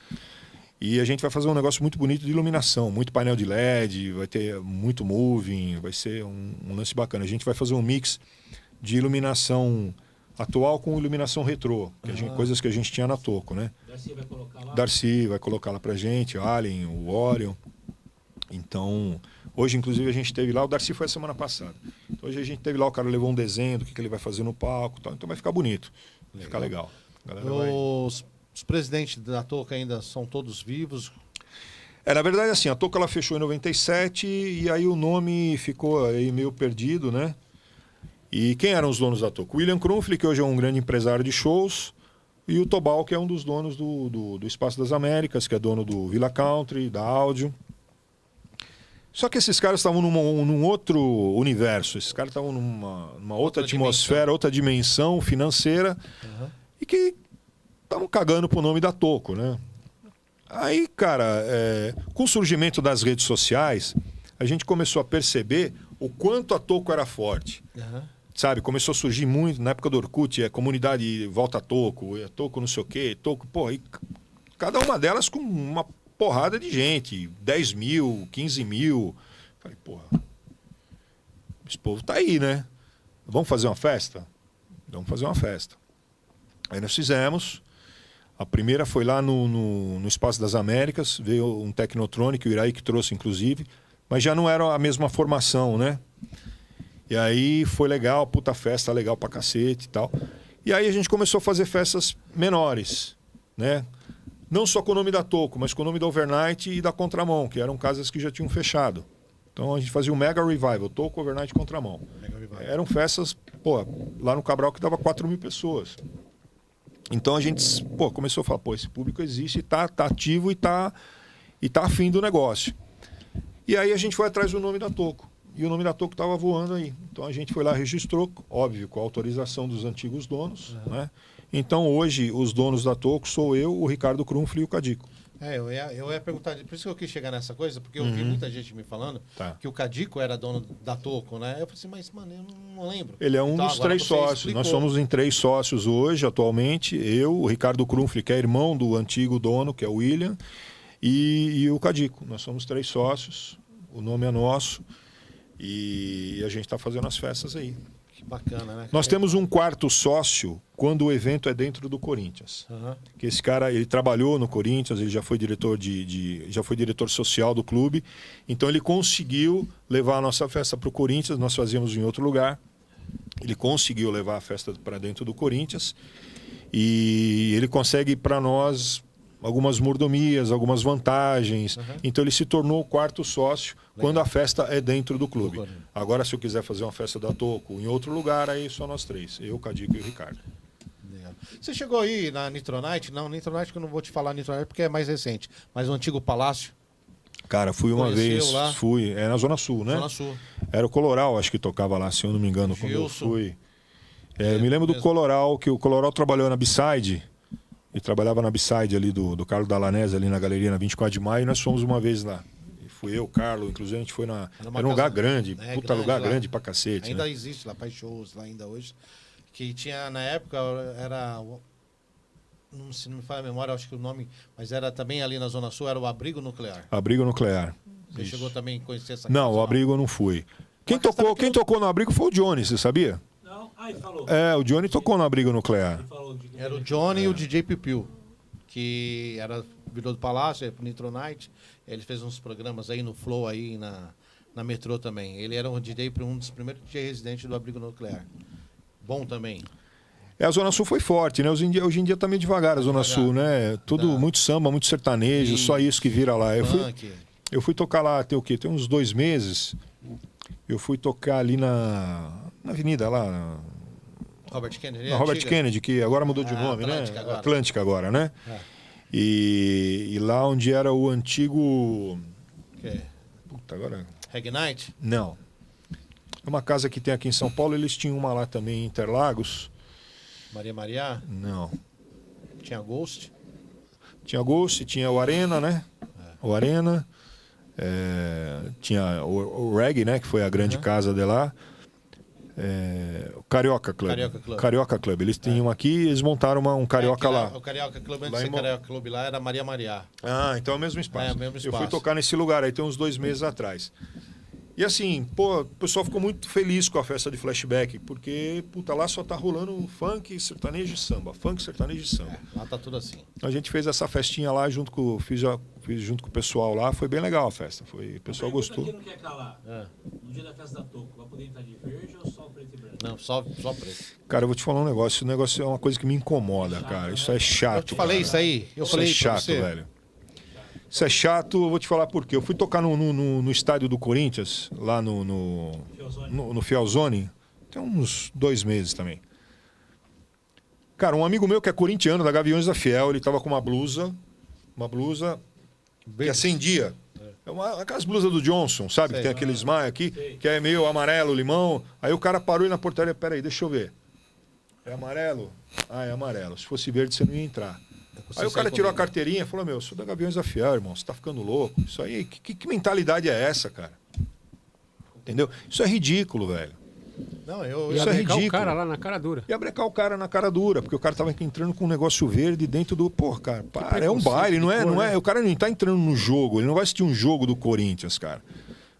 E a gente vai fazer um negócio muito bonito de iluminação, muito painel de LED, vai ter muito moving, vai ser um lance bacana. A gente vai fazer um mix de iluminação atual com iluminação retrô, coisas que a gente tinha na Toco, né? Darcy vai colocar lá? Darcy vai colocar lá pra gente, o Allen, o Orion. Então, hoje inclusive a gente teve lá, o Darcy foi a semana passada. Então, hoje a gente teve lá, o cara levou um desenho do que ele vai fazer no palco, tal. Então vai ficar bonito, vai ficar legal. A galera vai... Os presidentes da touca ainda são todos vivos? Na verdade, assim, a Toco ela fechou em 97 e aí o nome ficou aí meio perdido, né? E quem eram os donos da Toco? William Krumfli, que hoje é um grande empresário de shows, e o Tobal, que é um dos donos do Espaço das Américas, que é dono do Villa Country, da Áudio. Só que esses caras estavam num outro universo, esses caras estavam numa outra atmosfera, outra dimensão financeira, e que estavam cagando pro nome da Toco, né? Aí, cara, com o surgimento das redes sociais, a gente começou a perceber o quanto a Toco era forte. Sabe, começou a surgir muito, na época do Orkut, a comunidade volta a Toco não sei o quê, Toco, pô, e cada uma delas com uma porrada de gente, 10 mil, 15 mil. Falei, porra, esse povo tá aí, né? Vamos fazer uma festa? Vamos fazer uma festa. Aí nós fizemos. A primeira foi lá no Espaço das Américas, veio um Technotronic, o Iraí que trouxe, inclusive, mas já não era a mesma formação, né? E aí foi legal, puta festa, legal pra cacete e tal. E aí a gente começou a fazer festas menores, né? Não só com o nome da Toco, mas com o nome da Overnight e da Contramão, que eram casas que já tinham fechado. Então a gente fazia um Mega Revival, Toco, Overnight e Contramão. Eram festas, pô, lá no Cabral que dava 4 mil pessoas. Então a gente, pô, começou a falar, pô, esse público existe, tá ativo e tá afim do negócio. E aí a gente foi atrás do nome da Toco. E o nome da Toco estava voando aí. Então a gente foi lá, registrou, óbvio, com a autorização dos antigos donos, né? Então hoje os donos da Toco sou eu, o Ricardo Krumfli e o Cadico. Eu ia perguntar, por isso que eu quis chegar nessa coisa, porque eu vi muita gente me falando que o Cadico era dono da Toco, né? Eu falei assim, mas, mano, eu não lembro. Ele é um dos 3 sócios. Explicou. Nós somos em 3 sócios hoje, atualmente. Eu, o Ricardo Krumfli, que é irmão do antigo dono, que é o William, e o Cadico. Nós somos 3 sócios, o nome é nosso, e a gente está fazendo as festas aí. Que bacana, né? Nós temos um 4º sócio quando o evento é dentro do Corinthians. Que esse cara, ele trabalhou no Corinthians, ele já foi diretor já foi diretor social do clube. Então ele conseguiu levar a nossa festa para o Corinthians, nós fazíamos em outro lugar. Ele conseguiu levar a festa para dentro do Corinthians e ele consegue para nós algumas mordomias, algumas vantagens. Então ele se tornou o 4º sócio quando a festa é dentro do clube. Agora, se eu quiser fazer uma festa da Toco em outro lugar, aí só nós 3. Eu, o Cadico e o Ricardo. Você chegou aí na Nitronite? Não, Nitronite que eu não vou te falar Nitronite porque é mais recente. Mas o antigo Palácio? Cara, fui uma vez. Lá? Fui. É na Zona Sul, né? Zona Sul. Era o Coloral, acho que tocava lá, se eu não me engano, quando eu fui. Eu me lembro do Coloral, que o Coloral trabalhou na B-Side. E trabalhava na B-Side ali do Carlos Dalanese, ali na galeria, na 24 de maio, e nós fomos uma vez lá. E fui eu, o Carlos, inclusive a gente foi na... Era um lugar grande, puta lugar grande pra cacete. Ainda existe lá, faz shows lá ainda hoje. Que tinha, na época, era... Se não me falha a memória, acho que o nome... Mas era também ali na Zona Sul, era o Abrigo Nuclear. Abrigo Nuclear. Você chegou também a conhecer essa Não, o Abrigo eu não fui. Quem tocou no Abrigo foi o Johnny, você sabia? Não, Ah, ele falou. É, o Johnny tocou na Abrigo Nuclear. Ele falou de- Era o Johnny e o DJ Pipiu, que virou do Palácio, pro Nitro Night. Ele fez uns programas aí no Flow, aí na Metrô também. Ele era um DJ, um dos primeiros DJ residentes do Abrigo Nuclear. Bom também. A Zona Sul foi forte, né? Hoje em dia tá meio devagar a Zona Sul, né? Tudo muito samba, muito sertanejo, só isso que vira lá. Eu fui tocar lá, tem o quê? Tem uns 2 meses. Eu fui tocar ali na avenida lá, Robert Kennedy. na Robert Kennedy, que agora mudou de nome, Atlântica né? agora. Atlântica agora, né? É. E lá onde era o antigo... Que é? Puta, agora... Reg Night? Não. É uma casa que tem aqui em São Paulo, eles tinham uma lá também em Interlagos. Maria? Não. Tinha Ghost? Tinha Ghost, tinha o Arena, né? O Arena. Tinha o Reg, né? Que foi a grande casa de lá. O Carioca Club. Carioca Club. Eles tinham aqui, eles montaram um Carioca lá. O Carioca Club, antes Lá de em ser Carioca Club lá, era Maria. Ah, então é o mesmo espaço. É, o mesmo Eu fui espaço. tocar nesse lugar aí tem uns 2 meses atrás. E assim, pô, o pessoal ficou muito feliz com a festa de Flashback, porque, puta, lá só tá rolando funk, sertanejo e samba. Funk, sertanejo e samba. Lá tá tudo assim. A gente fez essa festinha lá fiz junto com o pessoal lá, foi bem legal a festa. O pessoal gostou. Quem não quer calar? No dia da festa da Toco, vai poder entrar de verde ou só preto e branco? Não, só preto. Cara, eu vou te falar um negócio, esse negócio é uma coisa que me incomoda, cara. Isso é chato. Eu te falei isso aí. Eu Isso falei é pra chato, você. velho. Isso é chato, eu vou te falar por quê. Eu fui tocar no estádio do Corinthians, lá no Fialzone, tem uns 2 meses também. Cara, um amigo meu que é corintiano, da Gaviões da Fiel, ele tava com uma blusa que acendia. Aquelas blusas do Johnson, sabe? Sei. Que tem aquele smile aqui, que é meio amarelo, limão. Aí o cara parou aí na portaria, peraí, deixa eu ver. É amarelo? Ah, é amarelo. Se fosse verde, você não ia entrar. Aí o cara tirou a carteirinha e falou, meu, eu sou da Gaviões da Fiel, irmão, você tá ficando louco. Isso aí, que mentalidade é essa, cara? Entendeu? Isso é ridículo, velho. Não, Isso é ridículo. o cara lá na cara dura. Ia brecar o cara na cara dura, porque o cara tava entrando com um negócio verde dentro do... Pô, cara, para, é um baile, não é, né? o cara não tá entrando no jogo, ele não vai assistir um jogo do Corinthians, cara.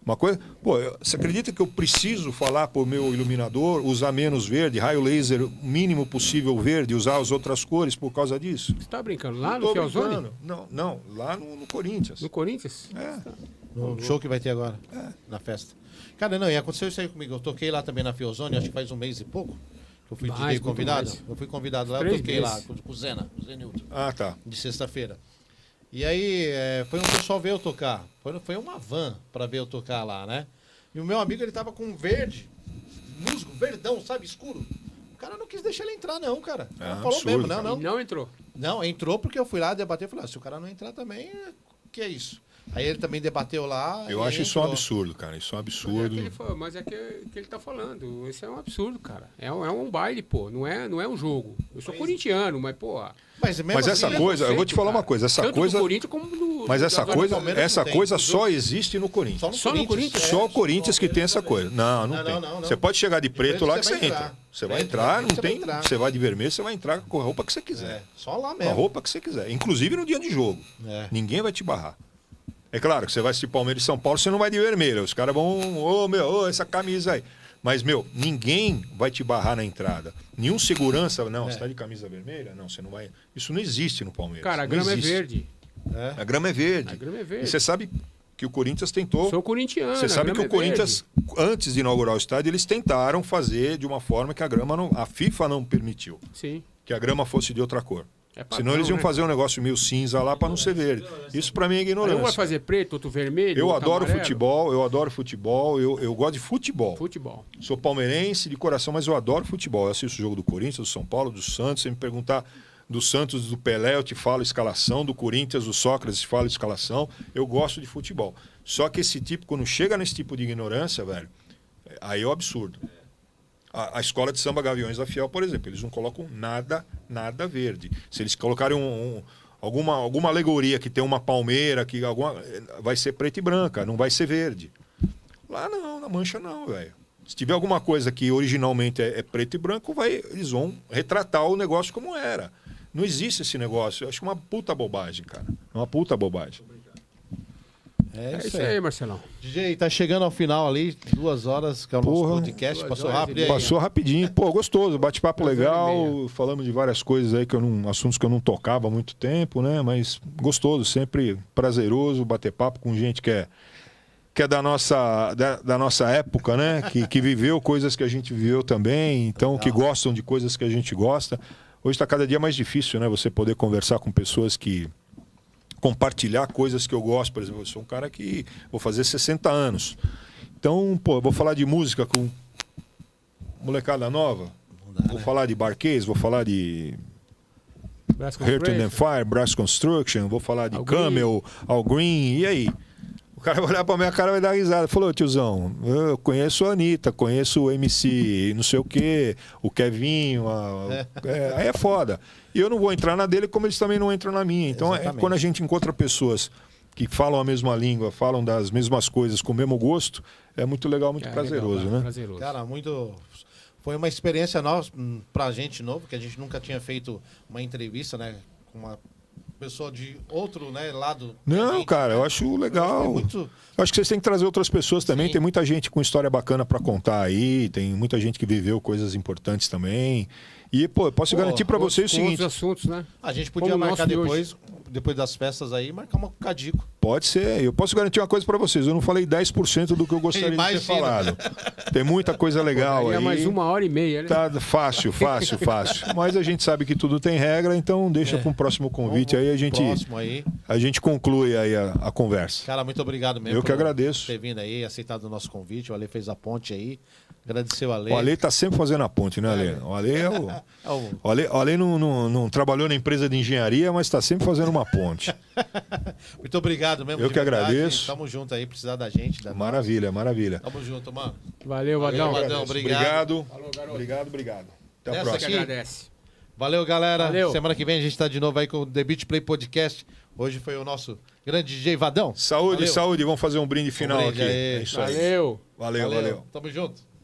Uma coisa... Pô, você acredita que eu preciso falar pro meu iluminador, usar menos verde, raio laser o mínimo possível verde, usar as outras cores por causa disso? Você tá brincando? Lá Tô no Fialzone? brincando. Não, lá no Corinthians. No Corinthians? No show que vai ter agora, na festa. Cara, não, e aconteceu isso aí comigo. Eu toquei lá também na Fiozone, acho que faz 1 mês e pouco. Eu fui DJ convidado. Eu fui convidado lá, eu 3 toquei meses. lá com o Zenilton, Ah, tá. de sexta-feira. E aí, foi um pessoal ver eu tocar. Foi uma van pra ver eu tocar lá, né? E o meu amigo, ele tava com verde, musgo, verdão, sabe, escuro. O cara não quis deixar ele entrar, não, cara. O cara falou absurdo, mesmo, cara. não. E não entrou. Não, entrou porque eu fui lá debater e falei, se o cara não entrar também, que é isso? Aí ele também debateu lá. Eu e acho isso um entrou. absurdo, cara. Isso é um absurdo. Mas é que ele tá falando. Isso é um absurdo, cara. É um baile, pô. Não é um jogo. Eu sou corintiano, mas, pô. Mas, mesmo Mas essa assim, coisa, eu vou te falar uma coisa, essa Tanto coisa. do Corinthians como do. Mas essa do coisa, Palmeiras essa não tem. coisa só existe no Corinthians. Só no Corinthians? Só o Corinthians que tem essa coisa. Não Não, tem. não. Você pode chegar de preto lá que você vai entra. entrar. Você vai Vai entrar, não você vai tem. entrar. Você vai de vermelho, você vai entrar com a roupa que você quiser. Só lá Com a mesmo. roupa que você quiser. Inclusive no dia de jogo. É. Ninguém vai te barrar. É claro que você vai assistir Palmeiras e São Paulo, você não vai de vermelho. Os caras vão, essa camisa aí. Mas, meu, ninguém vai te barrar na entrada. Nenhum segurança, não, você tá de camisa vermelha? Não, você não vai. Isso não existe no Palmeiras. Cara, a Não grama é existe. verde. A grama é verde. A grama é E verde. você sabe que o Corinthians tentou. Sou corintiano. Você sabe que a o grama é Corinthians, antes de inaugurar o estádio, eles tentaram fazer de uma forma que a FIFA não permitiu. verde. Sim. Que a grama fosse de outra cor. É padrão, Senão eles iam né? fazer um negócio meio cinza lá para não ser verde. Isso para mim é Aí ignorância. um vai fazer preto, outro vermelho. Eu outro adoro amarelo. futebol, eu gosto de futebol. Futebol. Sou palmeirense de coração, mas eu adoro futebol. Eu assisto o jogo do Corinthians, do São Paulo, do Santos. Se me perguntar do Santos, do Pelé, eu te falo escalação. Do Corinthians, do Sócrates, te falo escalação. Eu gosto de futebol. Só que esse tipo, quando chega nesse tipo de ignorância, velho, aí é o absurdo. A escola de samba Gaviões da Fiel, por exemplo, eles não colocam nada verde. Se eles colocarem alguma alegoria que tem uma palmeira, vai ser preta e branca, não vai ser verde. Lá não, na Mancha não, velho. Se tiver alguma coisa que originalmente é preto e branco, eles vão retratar o negócio como era. Não existe esse negócio. Eu acho uma puta bobagem, cara. Uma puta bobagem. É isso aí, Marcelão. DJ, tá chegando ao final ali, 2 horas, que é o nosso podcast. Passou rápido aí. Passou rapidinho. Pô, gostoso, bate-papo legal. Falamos de várias coisas aí, assuntos que eu não tocava há muito tempo, né? Mas gostoso, sempre prazeroso bater papo com gente que é da nossa época, né? Que viveu coisas que a gente viveu também, então que gostam de coisas que a gente gosta. Hoje está cada dia mais difícil, né? Você poder conversar com pessoas que compartilhar coisas que eu gosto. Por exemplo, eu sou um cara que vou fazer 60 anos. Então, pô, vou falar de música com molecada nova. Vou falar de Barcase, vou falar de Earth and Fire, Brass Construction, vou falar de Camel, Al Green, e aí? O cara vai olhar pra minha cara e vai dar risada. Falou, tiozão, eu conheço a Anitta, conheço o MC não sei o quê, o Kevinho, aí é foda. E eu não vou entrar na dele como eles também não entram na minha. Então, quando a gente encontra pessoas que falam a mesma língua, falam das mesmas coisas com o mesmo gosto, é muito legal, muito prazeroso, legal, né? Prazeroso. Cara, foi uma experiência nova pra gente novo, que a gente nunca tinha feito uma entrevista, né? Com uma pessoa de outro, né, lado. Não, cara, eu acho legal. Eu acho que vocês têm que trazer outras pessoas também. Sim. Tem muita gente com história bacana pra contar aí, tem muita gente que viveu coisas importantes também. E, pô, eu posso garantir pra vocês o seguinte... assuntos, né? A gente podia marcar depois das festas aí, marcar uma Cadico. Pode ser. Eu posso garantir uma coisa pra vocês. Eu não falei 10% do que eu gostaria de ter falado. Tem muita coisa legal aí. Mais 1h30, né? Tá fácil. Mas a gente sabe que tudo tem regra, então deixa para um próximo convite aí, a gente conclui aí a conversa. Cara, muito obrigado mesmo. Eu que agradeço. Por ter vindo aí, aceitado o nosso convite. O Ale fez a ponte aí. Agradeceu o Ale. O Ale tá sempre fazendo a ponte, né, Ale? O Ale o Ale não trabalhou na empresa de engenharia, mas está sempre fazendo uma ponte. Muito obrigado mesmo. Eu que agradeço. Tamo junto aí, precisar da gente. Maravilha. Tamo junto, mano. Valeu, Vadão. Obrigado. Falou, garoto. Obrigado. Até a próxima. Que agradece. Valeu, galera. Valeu. Semana que vem a gente tá de novo aí com o The Beat Play Podcast. Hoje foi o nosso grande DJ Vadão. Saúde. Vamos fazer um brinde final aqui. Aí. É isso aí. Valeu. Valeu. Tamo junto.